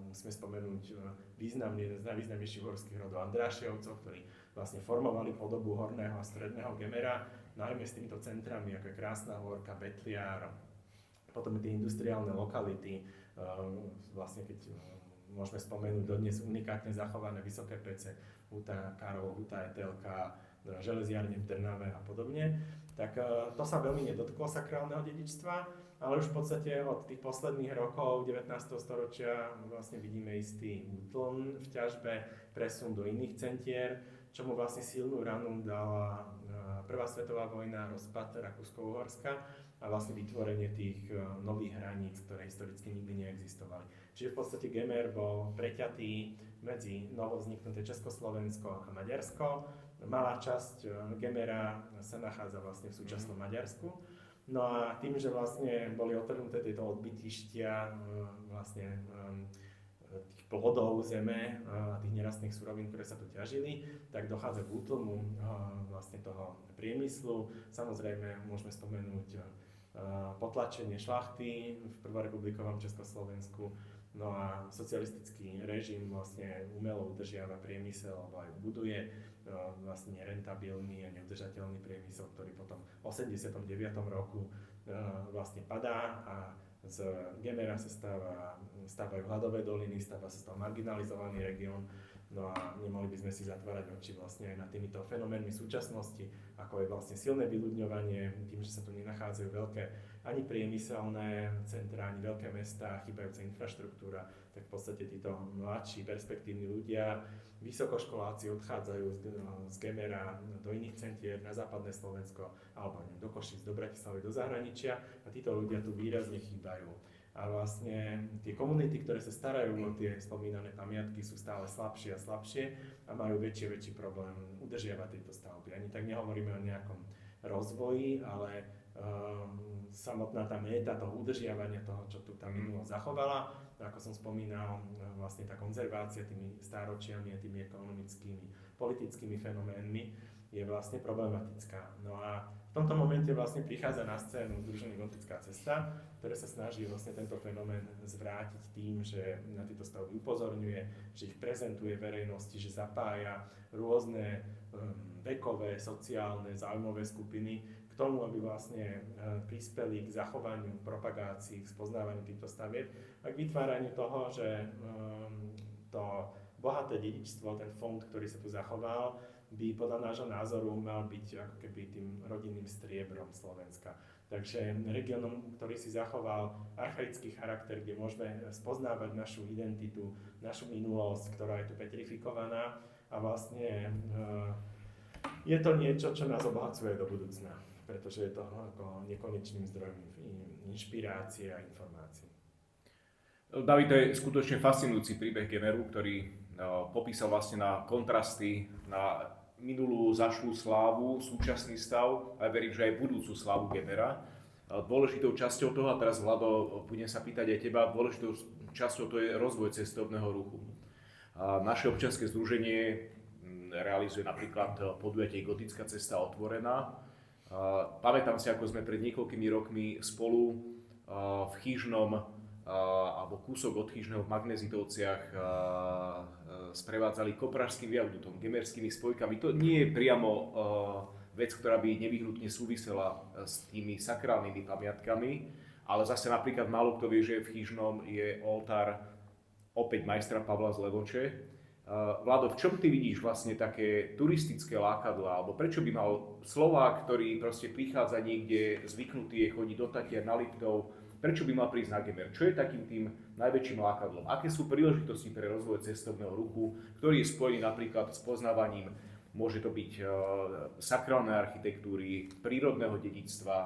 musíme spomenúť jeden z najvýznamnejších horských rodov Andrášiovcov, ktorí vlastne formovali podobu horného a stredného Gemera, najmä s týmito centrami, ako je Krásna Hôrka, Betliar, potom tie industriálne lokality, vlastne keď môžeme spomenúť dodnes unikátne zachované Vysoké Pece, Huta Karol, Huta Etelka, železiarne v Trnave a podobne, tak to sa veľmi nedotklo sakrálneho dedičstva, ale už v podstate od tých posledných rokov 19. storočia vlastne vidíme istý útln v ťažbe, presun do iných centier, čomu vlastne silnú ranu dala Prvá svetová vojna, rozpad Rakúsko-Uhorska a vlastne vytvorenie tých nových hraníc, ktoré historicky nikdy neexistovali. Čiže v podstate Gemer bol preťatý medzi novovzniknuté Československo a Maďarsko. Malá časť Gemera sa nachádza vlastne v súčasnom Maďarsku. No a tým, že vlastne boli otrhnuté tieto odbytištia vlastne tých plodov zeme a tých nerastných surovín, ktoré sa tu ťažili, tak dochádza k útlmu vlastne toho priemyslu. Samozrejme môžeme spomenúť potlačenie šlachty v prvorepublikovom Československu. No a socialistický režim vlastne umelo udržiava priemysel alebo aj buduje vlastne nerentabilný a neudržateľný priemysel, ktorý potom v 89. roku vlastne padá a z Gemera sa stávajú hladové doliny, stáva sa z toho marginalizovaný región. No a nemali by sme si zatvárať oči vlastne aj nad týmito fenoménmi súčasnosti, ako je vlastne silné vyľudňovanie, tým, že sa tu nenachádzajú veľké ani priemyselné centrá, ani veľké mestá, chýbajúca infraštruktúra, tak v podstate títo mladší, perspektívni ľudia, vysokoškoláci odchádzajú z Gemera do iných centier na západné Slovensko, alebo do Košíc, do Bratislavy, do zahraničia a títo ľudia tu výrazne chýbajú. A vlastne tie komunity, ktoré sa starajú o tie spomínané pamiatky, sú stále slabšie a slabšie a majú väčší a väčší problém udržiavať tieto stavby. Ani tak nehovoríme o nejakom rozvoji, ale samotná tá méta toho udržiavania toho, čo tu tá minulosť zachovala, ako som spomínal, vlastne tá konzervácia tými stáročiami a tými ekonomickými, politickými fenoménmi je vlastne problematická. No a v tomto momente vlastne prichádza na scénu Združenie Gotická cesta, ktoré sa snaží vlastne tento fenomén zvrátiť tým, že na tieto stavby upozorňuje, že ich prezentuje verejnosti, že zapája rôzne vekové, sociálne, záujmové skupiny k tomu, aby vlastne prispeli k zachovaniu, propagácii, k spoznávaniu týchto stavieb a k vytváraniu toho, že to bohaté dedičstvo, ten fond, ktorý sa tu zachoval, by podľa nášho názoru mal byť ako keby tým rodinným striebrom Slovenska. Takže regiónom, ktorý si zachoval archaický charakter, kde môžeme spoznávať našu identitu, našu minulosť, ktorá je tu petrifikovaná a vlastne je to niečo, čo nás obohacuje do budúcna, pretože je to ako nekonečným zdrojom inšpirácie a informácií. David, to je skutočne fascinujúci príbeh Gemeru, ktorý popísal vlastne na kontrasty, na minulú zašlú slávu, súčasný stav a verím, že aj budúcu slávu Gemera. Dôležitou časťou toho, a teraz Vlado, budem sa pýtať aj teba, dôležitou časťou to je rozvoj cestovného ruchu. Naše občianske združenie realizuje napríklad podujatie Gotická cesta otvorená. Pamätám si, ako sme pred niekoľkými rokmi spolu v Chyžnom alebo kúsok od Chyžného v Magnezitovciach sprevádzali Kopražským viaduktom, gemerskými spojkami. To nie je priamo vec, ktorá by nevyhnutne súvisela s tými sakrálnymi pamiatkami, ale zase napríklad málo kto vie, že v Chyžnom je oltár opäť majstra Pavla z Levoče. Vlado, v čom ty vidíš vlastne také turistické lákadlo, alebo prečo by mal Slovák, ktorý proste prichádza niekde, zvyknutý je chodiť do Tatier na Liptov, prečo by mal prísť na Gemer? Čo je takým tým najväčším lákadlom? Aké sú príležitosti pre rozvoj cestovného ruchu, ktorý je spojený napríklad s poznávaním, môže to byť sakrálnej architektúry, prírodného dedičstva,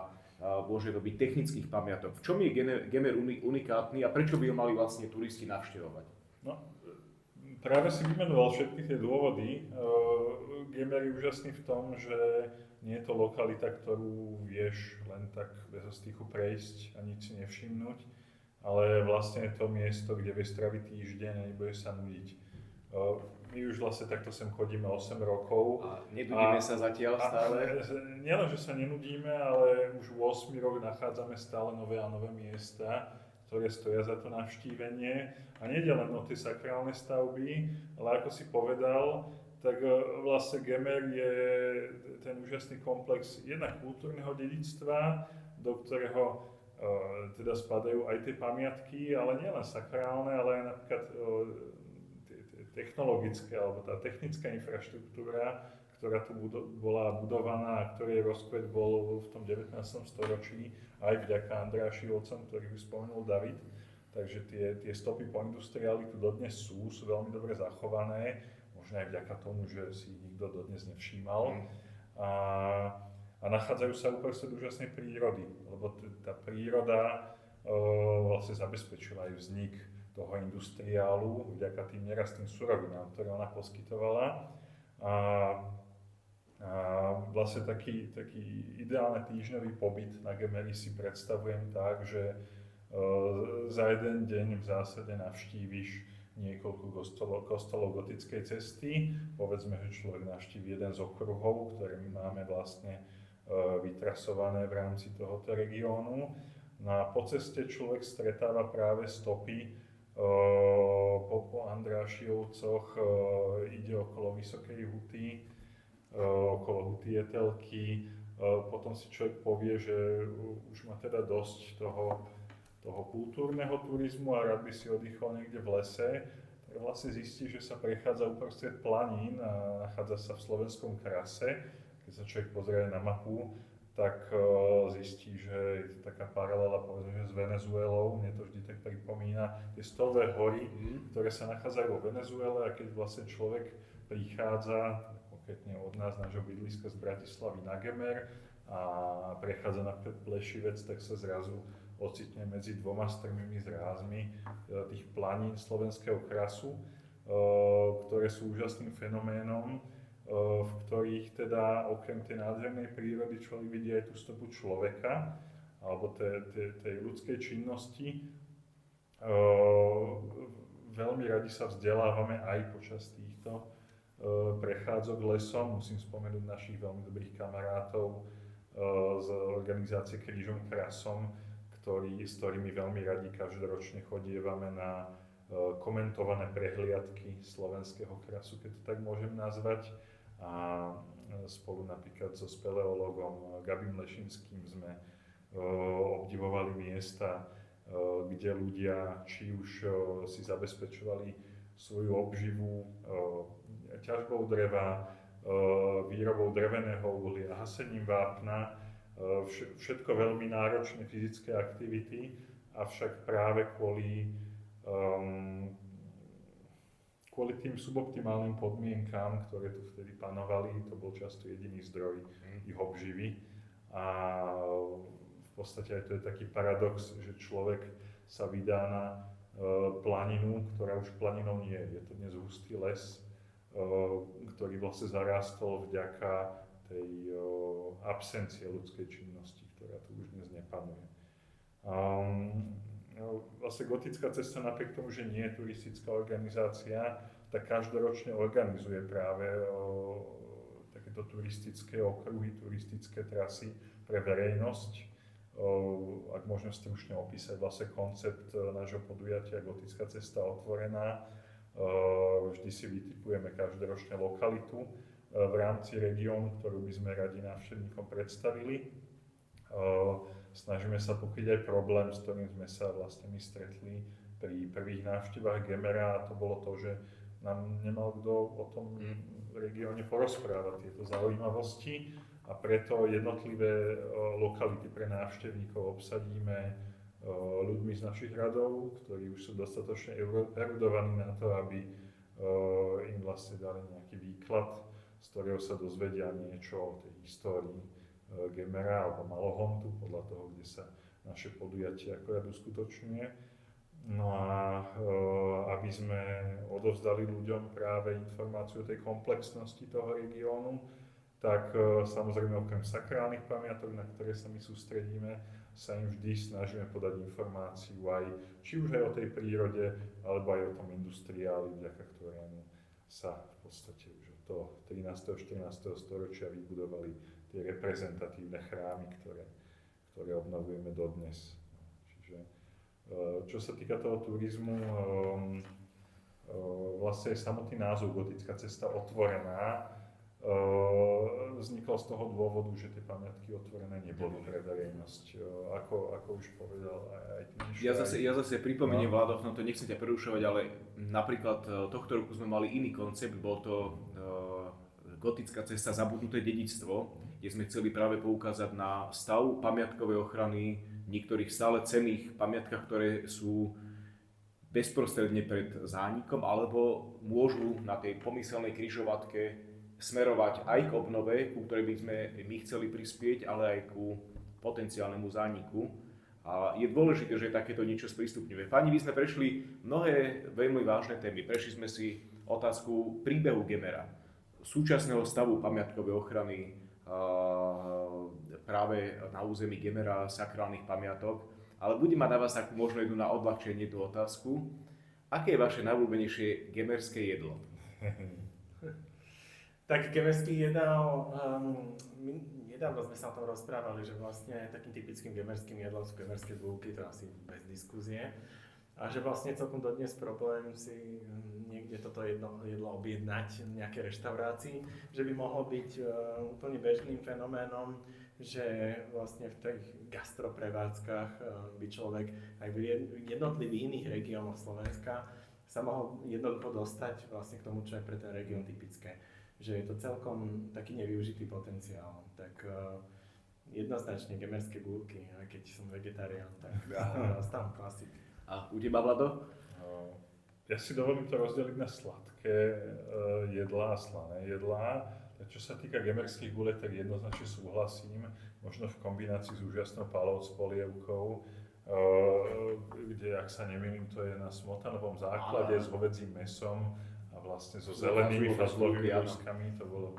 môže to byť technických pamiatok. V čom je Gemer unikátny a prečo by ho mali vlastne turisti navštevovať? No, Práve si vymenoval všetky tie dôvody. Gamer je úžasný v tom, že nie je to lokalita, ktorú vieš len tak bez ostychu prejsť a nič si nevšimnúť, ale vlastne je to miesto, kde vieš straviť týždeň a nebudeš sa nudiť. My už vlastne takto sem chodíme 8 rokov. A nedudíme sa zatiaľ stále? Nielen, že sa nenudíme, ale už 8 rok nachádzame stále nové a nové miesta, ktoré stoja za to navštívenie. A nie len o tie sakrálne stavby, ale ako si povedal, tak vlastne Gemer je ten úžasný komplex jednak kultúrneho dedičstva, do ktorého teda spadajú aj tie pamiatky, ale nielen sakrálne, ale aj napríklad technologické alebo tá technická infraštruktúra, ktorá tu bola budovaná a ktorej rozkvet bol v tom 19. storočí aj vďaka Andrášivcom, ktorý už spomenul David. Takže tie stopy po industriáli tu dodnes sú veľmi dobre zachované, možno aj vďaka tomu, že si ich nikto dodnes nevšímal. A nachádzajú sa uprostred úžasnej prírody, lebo tá príroda vlastne zabezpečila aj vznik toho industriálu vďaka tým nerastným surovinám, ktoré ona poskytovala. A vlastne taký ideálny týždňový pobyt na Gemeri si predstavujem tak, že za jeden deň v zásade navštíviš niekoľko kostolov gotickej cesty. Povedzme, že človek navštíví jeden z okruhov, ktoré my máme vlastne vytrasované v rámci tohoto regiónu. No a po ceste človek stretáva práve stopy po Andrášivcoch, ide okolo Vysokej Huty, okolo Huty Jetelky. Potom si človek povie, že už má teda dosť toho kultúrneho turizmu a rád by si oddychol niekde v lese, tak vlastne zistí, že sa prechádza uprostred planín a nachádza sa v slovenskom krase. Keď sa človek pozrie na mapu, tak zistí, že je to taká paralela povedzme, že s Venezuelou. Mne to vždy tak pripomína tie stolové hory, ktoré sa nachádzajú vo Venezuele a keď vlastne človek prichádza konkrétne od nás, nášho bydliska z Bratislavy na Gemer a prechádza napríklad Plešivec, tak sa zrazu ocitne medzi dvoma strmými zrázmi tých planín slovenského krasu, ktoré sú úžasným fenoménom, v ktorých teda okrem tej nádhernej prírody človek vidí aj tú stopu človeka alebo tej ľudskej činnosti. Veľmi radi sa vzdelávame aj počas týchto prechádzok lesom. Musím spomenúť našich veľmi dobrých kamarátov z organizácie Krížom krasom, s ktorými veľmi radi každoročne chodievame na komentované prehliadky slovenského krasu, keď to tak môžem nazvať. A spolu napríklad so speleológom Gabim Lešinským sme obdivovali miesta, kde ľudia či už si zabezpečovali svoju obživu ťažbou dreva, výrobou dreveného uhlia, hasením vápna, všetko veľmi náročné fyzické aktivity, avšak práve kvôli tým suboptimálnym podmienkám, ktoré tu vtedy panovali, to bol často jediný zdroj ich obživy. A v podstate aj to je taký paradox, že človek sa vydá na planinu, ktorá už planinou nie je. Je to dnes hustý les, ktorý vlastne zarástol vďaka tej absencie ľudskej činnosti, ktorá tu už dnes nepanuje. Vlastne gotická cesta napriek tomu, že nie je turistická organizácia, tak každoročne organizuje práve takéto turistické okruhy, turistické trasy pre verejnosť. Ak môžem stručne opísať vlastne koncept nášho podujatia Gotická cesta otvorená, vždy si vytipujeme každoročne lokalitu v rámci regiónu, ktorú by sme radi návštevníkom predstavili. Snažíme sa pokryť aj problém, s ktorým sme sa vlastne my stretli pri prvých návštevách Gemera, a to bolo to, že nám nemal kto o tom regióne porozprávať tieto zaujímavosti a preto jednotlivé lokality pre návštevníkov obsadíme ľuďmi z našich radov, ktorí už sú dostatočne erudovaní na to, aby im vlastne dali nejaký výklad, z ktorého sa dozvedia niečo o tej histórii Gemera alebo Malohontu, podľa toho, kde sa naše podujatie akorát uskutočňuje. No a aby sme odovzdali ľuďom práve informáciu o tej komplexnosti toho regiónu, tak samozrejme okrem sakrálnych pamiatok, na ktoré sa my sústredíme, sa im vždy snažíme podať informáciu aj, či už aj o tej prírode, alebo aj o tom industriáli, vďaka ktorému sa v podstate už od toho 13. 14. storočia vybudovali tie reprezentatívne chrámy, ktoré obnovujeme dodnes. Čiže čo sa týka toho turizmu, vlastne samotný názov Gotická cesta otvorená vznikol z toho dôvodu, že tie pamiatky otvorené neboli pre verejnosť. Ako už povedal aj ty. Ja zase pripomeniem, Vlado, v tomto nechcem ťa prerušovať, ale napríklad tohto roku sme mali iný koncept, bol to Gotická cesta zabudnuté dedičstvo, kde sme chceli práve poukázať na stav pamiatkovej ochrany niektorých stále cenných pamiatkách, ktoré sú bezprostredne pred zánikom, alebo môžu na tej pomyselnej križovatke smerovať aj k obnove, ku ktorej by sme my chceli prispieť, ale aj ku potenciálnemu zániku. A je dôležité, že takéto niečo sprístupňuje. Páni, my sme prešli mnohé veľmi vážne témy. Prešli sme si otázku príbehu Gemera, súčasného stavu pamiatkovej ochrany práve na území Gemera, sakrálnych pamiatok. Ale budem mať na vás takú možno jednu na odľahčenie tú otázku. Aké je vaše najobľúbenejšie gemerské jedlo? Tak gemerský jedál, nedávno sme sa o tom rozprávali, že vlastne takým typickým gemerským jedlom sú gemerské bulky, to asi bez diskuzie. A že vlastne celkom dodnes problém si niekde toto jedlo objednať v nejakej reštaurácii, že by mohlo byť úplne bežným fenoménom, že vlastne v tých gastroprevádzkach by človek aj v jednotlivých iných regiónoch Slovenska sa mohol jednoducho dostať vlastne k tomu, čo je pre ten región typické. Že je to celkom taký nevyužitý potenciál. Tak jednoznačne gemerské búrky, aj keď som vegetarián, tak stávam klasik. A u teba, Vlado? Ja si dovolím to rozdeliť na sladké jedlá a slané jedlá. Čo sa týka gemerských guliek, tak jednoznačne súhlasím. Možno v kombinácii s úžasnou paľou s polievkou, kde, ak sa nemýlim, to je na smotanovom základe s hovedzím mäsom a vlastne so zelenými fazlovými úzkami. To bolo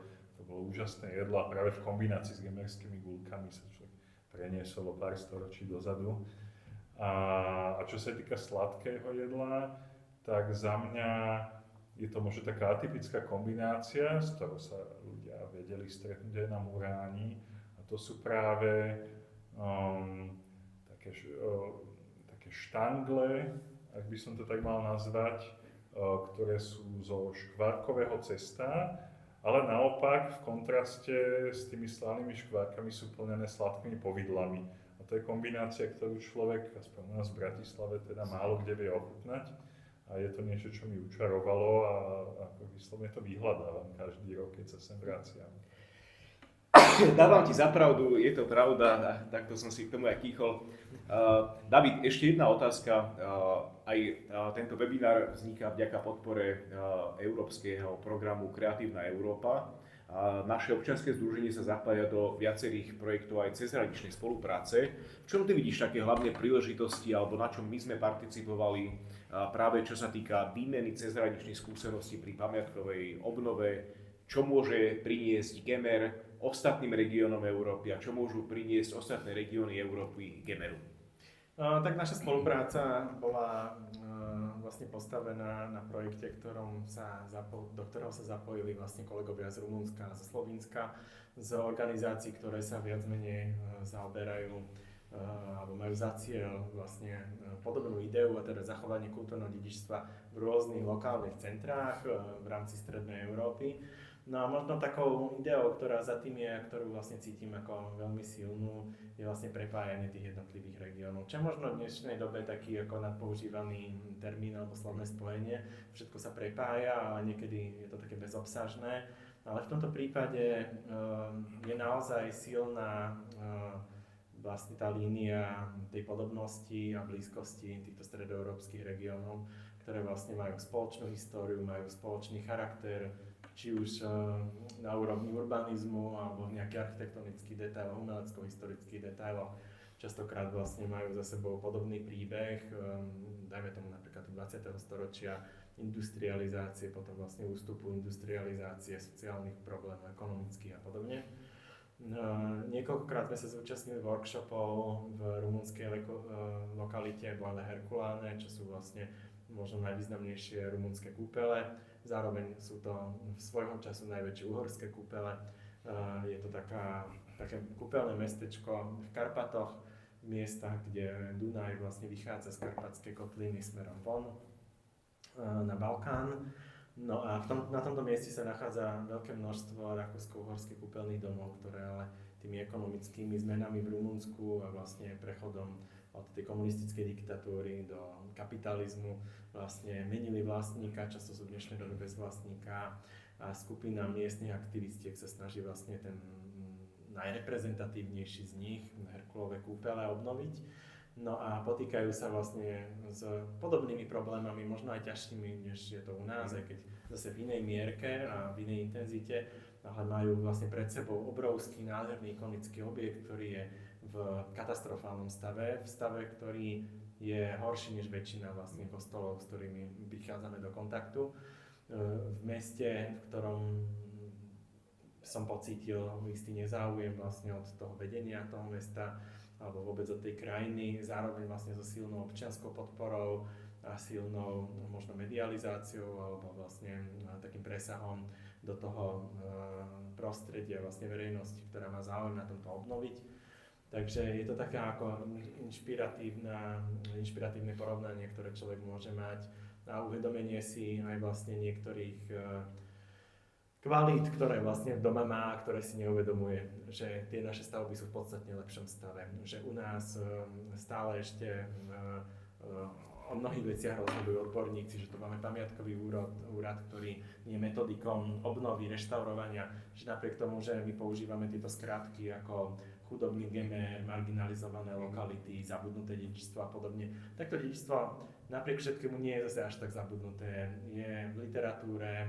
úžasné jedlo a práve v kombinácii s gemerskými guľkami sa človek preniesol o pár storočí dozadu. A čo sa týka sladkého jedla, tak za mňa je to možno taká atypická kombinácia, s ktorou sa ľudia vedeli stretnúť aj na Muráni. A to sú práve také štangle, ak by som to tak mal nazvať, ktoré sú zo škvárkového cesta, ale naopak v kontraste s tými slanými škvárkami sú plnené sladkými povidlami. A to je kombinácia, ktorú človek, aspoň u nás v Bratislave, teda málo kde vie ochutnať. A je to niečo, čo mi učarovalo a ako vyslovene to vyhľadávam každý rok, keď sa sem vraciam. Dávam ti za pravdu, je to pravda, takto som si k tomu aj kýchol. David, ešte jedna otázka. Aj tento webinár vzniká vďaka podpore európskeho programu Kreatívna Európa. Naše občianske združenie sa zapája do viacerých projektov aj cezhraničnej spolupráce. V čom ty vidíš také hlavné príležitosti, alebo na čom my sme participovali práve čo sa týka výmeny cezhraničných skúseností pri pamiatkovej obnove, čo môže priniesť Gemer ostatným regiónom Európy a čo môžu priniesť ostatné regióny Európy Gemeru? Tak naša spolupráca bola vlastne postavená na projekte, do ktorého sa zapojili vlastne kolegovia z Rumunska a zo Slovenska, z organizácií, ktoré sa viac menej zaoberajú alebo majú za cieľ vlastne podobnú ideu, a teda zachovanie kultúrneho dedičstva v rôznych lokálnych centrách v rámci Strednej Európy. No a možno takou ideou, ktorá za tým je, ktorú vlastne cítim ako veľmi silnú, je vlastne prepájanie tých jednotlivých regiónov. Čo možno v dnešnej dobe taký ako nadpoužívaný termín alebo slovné spojenie. Všetko sa prepája a niekedy je to také bezobsažné. Ale v tomto prípade je naozaj silná vlastne tá línia tej podobnosti a blízkosti týchto stredoeurópskych regiónov, ktoré vlastne majú spoločnú históriu, majú spoločný charakter, či už na úrovni urbanizmu alebo nejaký architektonický detail, umelecko-historický detail. častokrát vlastne majú za sebou podobný príbeh, dajme tomu napríklad 20. storočia, industrializácie, potom vlastne ústupu industrializácie, sociálnych problémov, ekonomických a podobne. Niekoľkokrát sme sa zúčastnili workshopov v rumunskej lokalite Blale Herculáne, čo sú vlastne možno najvýznamnejšie rumunské kúpele. Zároveň sú to svojho času najväčšie uhorské kúpele. Je to také kúpeľné mestečko v Karpatoch, miesta, kde Dunaj vlastne vychádza z Karpatskej kotliny smerom von na Balkán. No a na tomto mieste sa nachádza veľké množstvo rakúsko-uhorských kúpeľných domov, ktoré ale tými ekonomickými zmenami v Rumunsku a vlastne prechodom od tej komunistickej diktatúry do kapitalizmu vlastne menili vlastníka, často sú v dnešnej dobe bez vlastníka a skupina miestnych aktivistiek sa snaží vlastne ten najreprezentatívnejší z nich, Herkulové kúpele, obnoviť. No a potýkajú sa vlastne s podobnými problémami, možno aj ťažšími, než je to u nás, aj keď zase v inej mierke a v inej intenzite, ale majú vlastne pred sebou obrovský, nádherný, ikonický objekt, ktorý je v katastrofálnom stave, v stave, ktorý je horší než väčšina vlastne kostolov, s ktorými prichádzame do kontaktu. V meste, v ktorom som pocítil istý nezáujem vlastne od toho vedenia toho mesta, alebo vôbec od tej krajiny, zároveň vlastne so silnou občianskou podporou a silnou možno medializáciou alebo vlastne takým presahom do toho prostredia vlastne verejnosti, ktorá má záujem na tomto obnoviť. Takže je to také ako inšpiratívne porovnanie, ktoré človek môže mať a uvedomenie si aj vlastne niektorých kvalít, ktoré vlastne doma má, ktoré si neuvedomuje, že tie naše stavby sú v podstatne lepšom stave, že u nás stále ešte o mnohých veciach rozhodujú odborníci, že tu máme pamiatkový úrad, ktorý je metodikom obnovy, reštaurovania, že napriek tomu, že my používame tieto skratky ako chudobný gemér, marginalizované lokality, zabudnuté dedičstvo a podobne, tak to dedičstvo napriek všetkému nie je zase až tak zabudnuté. Je v literatúre,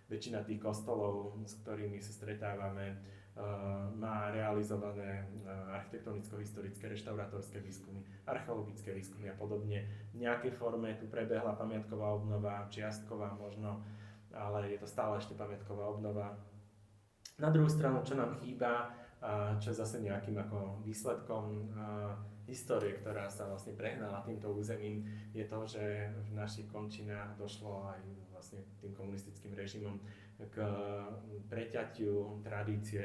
väčšina tých kostolov, s ktorými sa stretávame, má realizované architektonicko-historické, reštaurátorské výskumy, archeologické výskumy a podobne. V nejakej forme tu prebehla pamiatková obnova, čiastková možno, ale je to stále ešte pamiatková obnova. Na druhú stranu, čo nám chýba, čo je zase nejakým ako výsledkom histórie, ktorá sa vlastne prehnala týmto územím, je to, že v našich končinách došlo aj vlastne tým komunistickým režimom k preťatiu tradície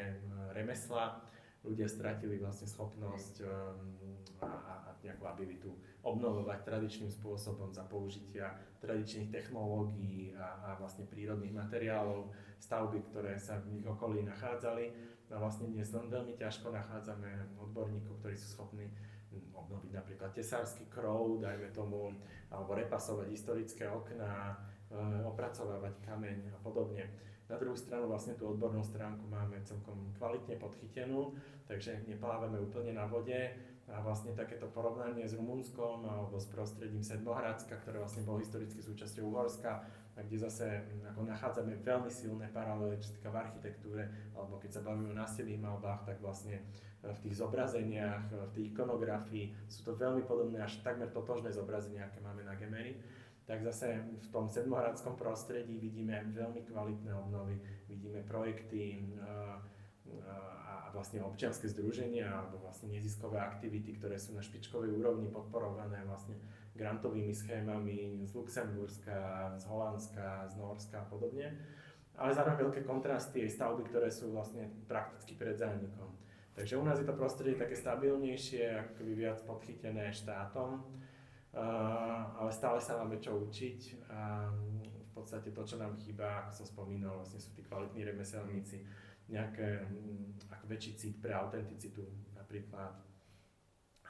remesla. Ľudia stratili vlastne schopnosť a nejakú abilitu obnovovať tradičným spôsobom za použitia tradičných technológií a vlastne prírodných materiálov, stavby, ktoré sa v ich okolí nachádzali. A vlastne dnes veľmi ťažko nachádzame odborníkov, ktorí sú schopní obnoviť napríklad tesársky krov, dajme tomu, alebo repasovať historické okná, opracovávať kameň a podobne. Na druhú stranu vlastne tú odbornú stránku máme celkom kvalitne podchytenú, takže neplávame úplne na vode a vlastne takéto porovnanie s Rumunskom alebo s prostredím Sedmohradska, ktoré vlastne bolo historicky súčasťou Uhorska, a kde zase ako nachádzame veľmi silné paralely, čo sa týka v architektúre, alebo keď sa bavíme o nástenných malbách, tak vlastne v tých zobrazeniach, v tej ikonografii sú to veľmi podobné, až takmer totožné zobrazenia, aké máme na Gemery. Tak zase v tom sedmohradskom prostredí vidíme veľmi kvalitné obnovy, vidíme projekty a vlastne občianske združenia alebo vlastne neziskové aktivity, ktoré sú na špičkovej úrovni podporované vlastne grantovými schémami z Luxemburska, z Holandska, z Nórska a podobne. Ale zároveň veľké kontrasty aj stavby, ktoré sú vlastne prakticky pred zánikom. Takže u nás je to prostredie také stabilnejšie, akoby viac podchytené štátom. Ale stále sa máme čo učiť a v podstate to, čo nám chýba, ako som spomínal, vlastne sú tí kvalitní remeselníci, nejaké ako väčší cit pre autenticitu napríklad.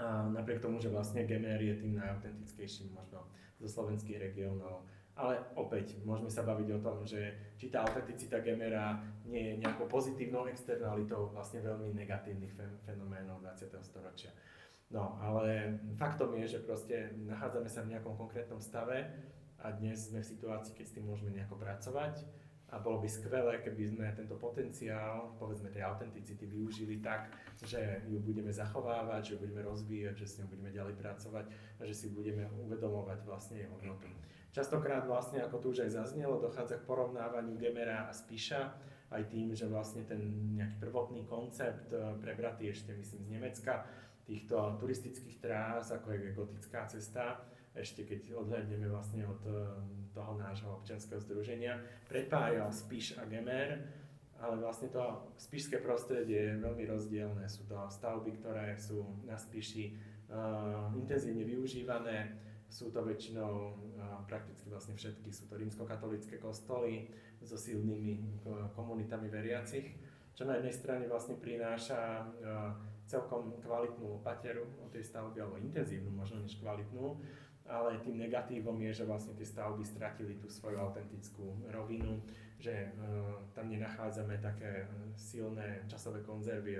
A napriek tomu, že vlastne Gemer je tým najautentickejším možno zo slovenských regiónov. Ale opäť, môžeme sa baviť o tom, že či tá autenticita Gemera nie je nejakou pozitívnou externalitou vlastne veľmi negatívnych fenoménov 20. storočia. No, ale faktom je, že proste nachádzame sa v nejakom konkrétnom stave a dnes sme v situácii, keď s tým môžeme nejako pracovať a bolo by skvelé, keby sme tento potenciál, povedzme tej autenticity, využili tak, že ju budeme zachovávať, že ju budeme rozvíjať, že s ňou budeme ďalej pracovať a že si budeme uvedomovať vlastne jej hodnotu. Častokrát vlastne, ako tu už aj zaznelo, dochádza k porovnávaniu Gemera a Spíša, aj tým, že vlastne ten nejaký prvotný koncept, prebratý ešte myslím z Nemecka, týchto turistických trás, ako je gotická cesta, ešte keď odhľadneme vlastne od toho nášho občianskeho združenia, prepájal Spiš a Gemer, ale vlastne to spišské prostredie je veľmi rozdielne. Sú to stavby, ktoré sú na Spiši intenzívne využívané, sú to väčšinou prakticky vlastne všetky, sú to rímskokatolícke kostoly so silnými komunitami veriacich, čo na jednej strane vlastne prináša celkom kvalitnú opateru o tej stavby, alebo intenzívnu možno než kvalitnú, ale tým negatívom je, že vlastne tie stavby stratili tú svoju autentickú rovinu, že tam nenachádzame také silné časové konzervy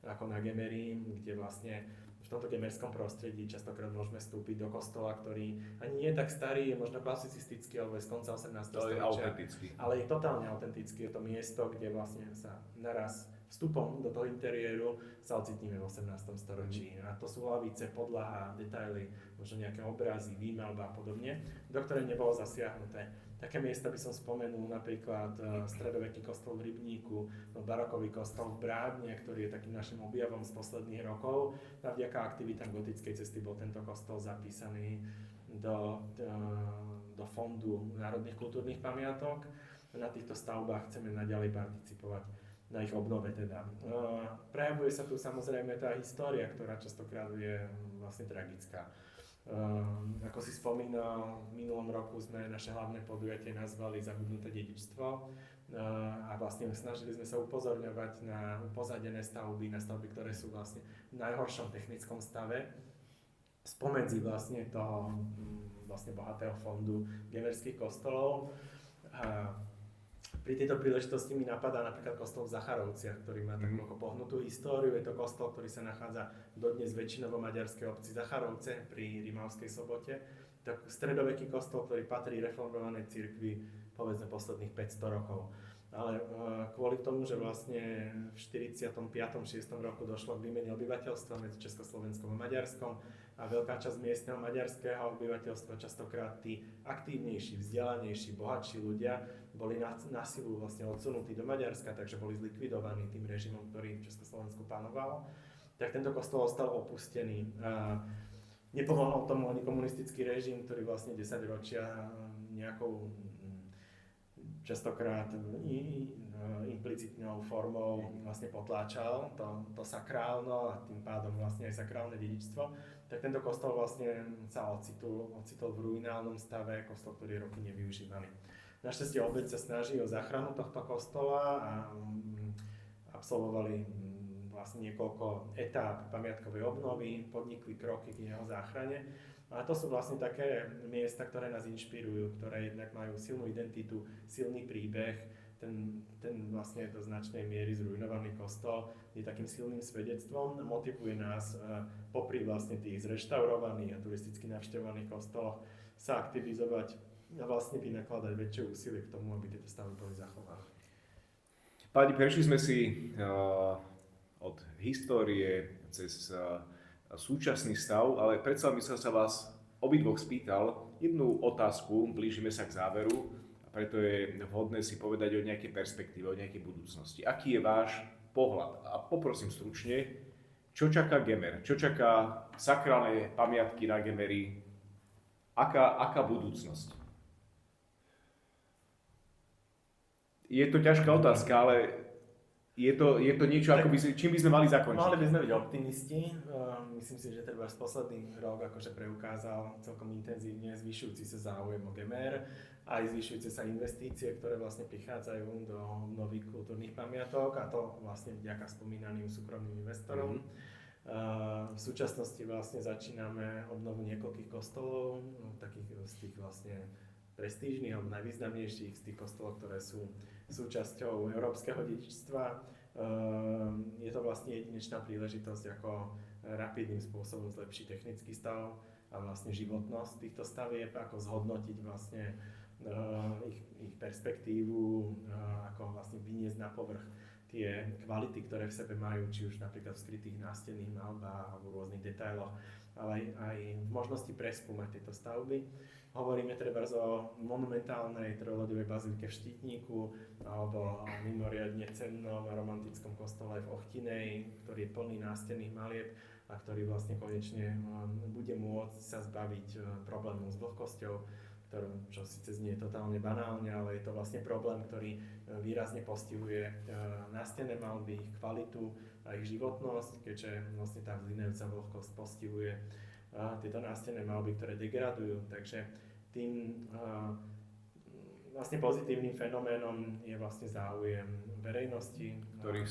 ako na Gemeri, kde vlastne v tomto gemerskom prostredí častokrát môžeme vstúpiť do kostola, ktorý ani nie je tak starý, je možno klasicistický, alebo je z konca 18. storočia, ale je totálne autentický. Je to miesto, kde vlastne sa naraz vstupom do toho interiéru sa ocitníme v 18. storočí. A to sú lavice, podlaha, detaily, možno nejaké obrazy, výmalba a podobne, do ktorej nebolo zasiahnuté. Také miesta by som spomenul napríklad stredoveký kostol v Rybníku, barokový kostol v Brádne, ktorý je takým našim objavom z posledných rokov. A vďaka aktivitám gotickej cesty bol tento kostol zapísaný do fondu národných kultúrnych pamiatok. Na týchto stavbách chceme naďalej participovať, na ich obnove teda. Prejavuje sa tu samozrejme tá história, ktorá častokrát je vlastne tragická. Ako si spomínal, v minulom roku sme naše hlavné podujatie nazvali Zabudnuté dedičstvo a vlastne snažili sme sa upozorňovať na upozadené stavby, na stavby, ktoré sú vlastne v najhoršom technickom stave spomedzi vlastne toho vlastne bohatého fondu gemerských kostolov. Pri tejto príležitosti mi napadá napríklad kostol v Zacharovciach, ktorý má takú pohnutú históriu. Je to kostol, ktorý sa nachádza dodnes väčšinovo maďarskej obci Zacharovce pri Rimavskej Sobote. To stredoveký kostol, ktorý patrí reformovanej cirkvi povedzme posledných 500 rokov. Ale kvôli tomu, že vlastne v 45. 6. roku došlo k výmene obyvateľstva medzi Československom a Maďarskom a veľká časť miestneho maďarského obyvateľstva, častokrát tí aktívnejší, vzdelanejší, bohatší ľudia, boli na silu vlastne odsunutí do Maďarska, takže boli zlikvidovaní tým režimom, ktorý v Československu panoval. Tak tento kostol ostal opustený. Nepomohol tomu ani komunistický režim, ktorý vlastne 10 ročia nejakou častokrát implicitnou formou vlastne potláčal to sakrálno a tým pádom vlastne aj sakrálne dedičstvo, tak tento kostol vlastne sa ocitol v ruinálnom stave, kostol, ktorý je roky nevyužívaný. Našťastie obec sa snaží o záchranu tohto kostola a absolvovali vlastne niekoľko etáp pamiatkovej obnovy, podnikli kroky k jeho záchrane. A to sú vlastne také miesta, ktoré nás inšpirujú, ktoré jednak majú silnú identitu, silný príbeh. Ten vlastne do značnej miery zrujnovaný kostol je takým silným svedectvom, motivuje nás popri vlastne tých zreštaurovaných a turisticky navštevovaných kostoloch sa aktivizovať a vlastne vynakladať väčšie úsilie k tomu, aby tieto stavy boli zachované. Páni, prešli sme si od histórie cez súčasný stav, ale predsa by som sa vás obidvoch spýtal jednu otázku, blížime sa k záveru, a preto je vhodné si povedať o nejakej perspektíve, o nejakej budúcnosti. Aký je váš pohľad? A poprosím stručne, čo čaká Gemer? Čo čaká sakrálne pamiatky na Gemeri? Aká budúcnosť? Je to ťažká otázka, ale je to niečo, ako čím by sme mali zakončiť? Mali by sme byť optimisti. Myslím si, že treba z posledný rok akože preukázal celkom intenzívne zvyšujúci sa záujem o Gemer, aj zvyšujúce sa investície, ktoré vlastne prichádzajú do nových kultúrnych pamiatok, a to vlastne vďaka spomínaným súkromným investorom. V súčasnosti vlastne začíname obnovu niekoľkých kostolov, takých z tých vlastne prestížnych alebo najvýznamnejších z tých kostolov, ktoré sú súčasťou európskeho dedičstva. Je to vlastne jedinečná príležitosť, ako rapidným spôsobom zlepšiť technický stav a vlastne životnosť týchto stavieb, ako zhodnotiť vlastne ich perspektívu, ako vlastne vyniesť na povrch tie kvality, ktoré v sebe majú, či už napríklad v skrytých nástenných malbách alebo v rôznych detailoch, ale aj v možnosti preskúmať tieto stavby. Hovoríme treba o monumentálnej trojlodovej bazilike v Štítniku alebo o mimoriadne cennom romantickom kostole v Ochtinej, ktorý je plný nástenných malieb a ktorý vlastne konečne bude môcť sa zbaviť problémov s vlhkosťou, čo síce znie totálne banálne, ale je to vlastne problém, ktorý výrazne postihuje nástenné malby, ich kvalitu a ich životnosť, keďže vlastne tá vzlinajúca vlhkosť postihuje tieto nástenné malby, ktoré degradujú. Takže tým vlastne pozitívnym fenoménom je vlastne záujem verejnosti, ktorý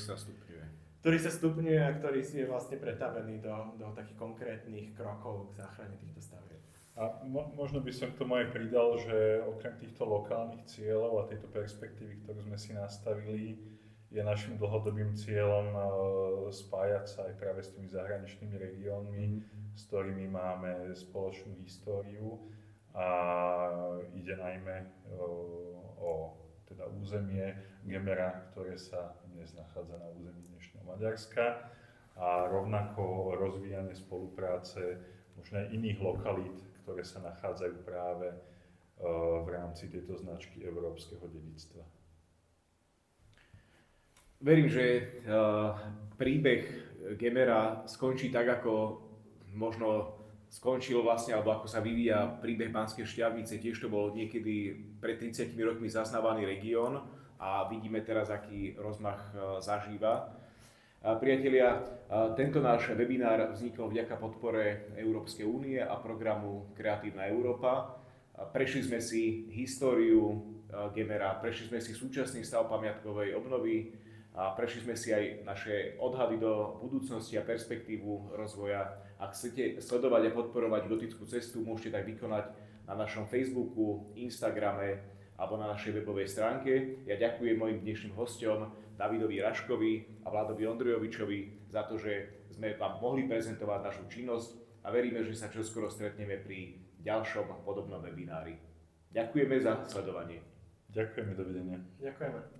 sa stupňuje a ktorý si je vlastne pretavený do takých konkrétnych krokov k záchrane týchto stavieb. A možno by som k tomu aj pridal, že okrem týchto lokálnych cieľov a tejto perspektívy, ktorú sme si nastavili, je našim dlhodobým cieľom spájať sa aj práve s tými zahraničnými regiónmi, s ktorými máme spoločnú históriu a ide najmä o teda územie Gemera, ktoré sa dnes nachádza na území dnešného Maďarska a rovnako o rozvíjanie spolupráce možno aj iných lokalít, ktoré sa nachádzajú práve v rámci tejto značky európskeho dedičstva. Verím, že príbeh Gemera skončí tak, ako možno skončil vlastne, alebo ako sa vyvíja príbeh Banskej Štiavnice. Tiež to bol niekedy pred 30 rokmi zaznávaný región a vidíme teraz, aký rozmach zažíva. Priatelia, tento náš webinár vznikol vďaka podpore Európskej únie a programu Kreatívna Európa. Prešli sme si históriu Gemera, prešli sme si súčasný stav pamiatkovej obnovy a prešli sme si aj naše odhady do budúcnosti a perspektívu rozvoja. Ak chcete sledovať a podporovať gotickú cestu, môžete tak vykonať na našom Facebooku, Instagrame alebo na našej webovej stránke. Ja ďakujem mojim dnešným hosťom Davidovi Raškovi a Vladovi Ondrejovičovi za to, že sme vám mohli prezentovať našu činnosť a veríme, že sa čoskoro stretneme pri ďalšom podobnom webinári. Ďakujeme za sledovanie. Ďakujeme, dovidenia. Ďakujeme.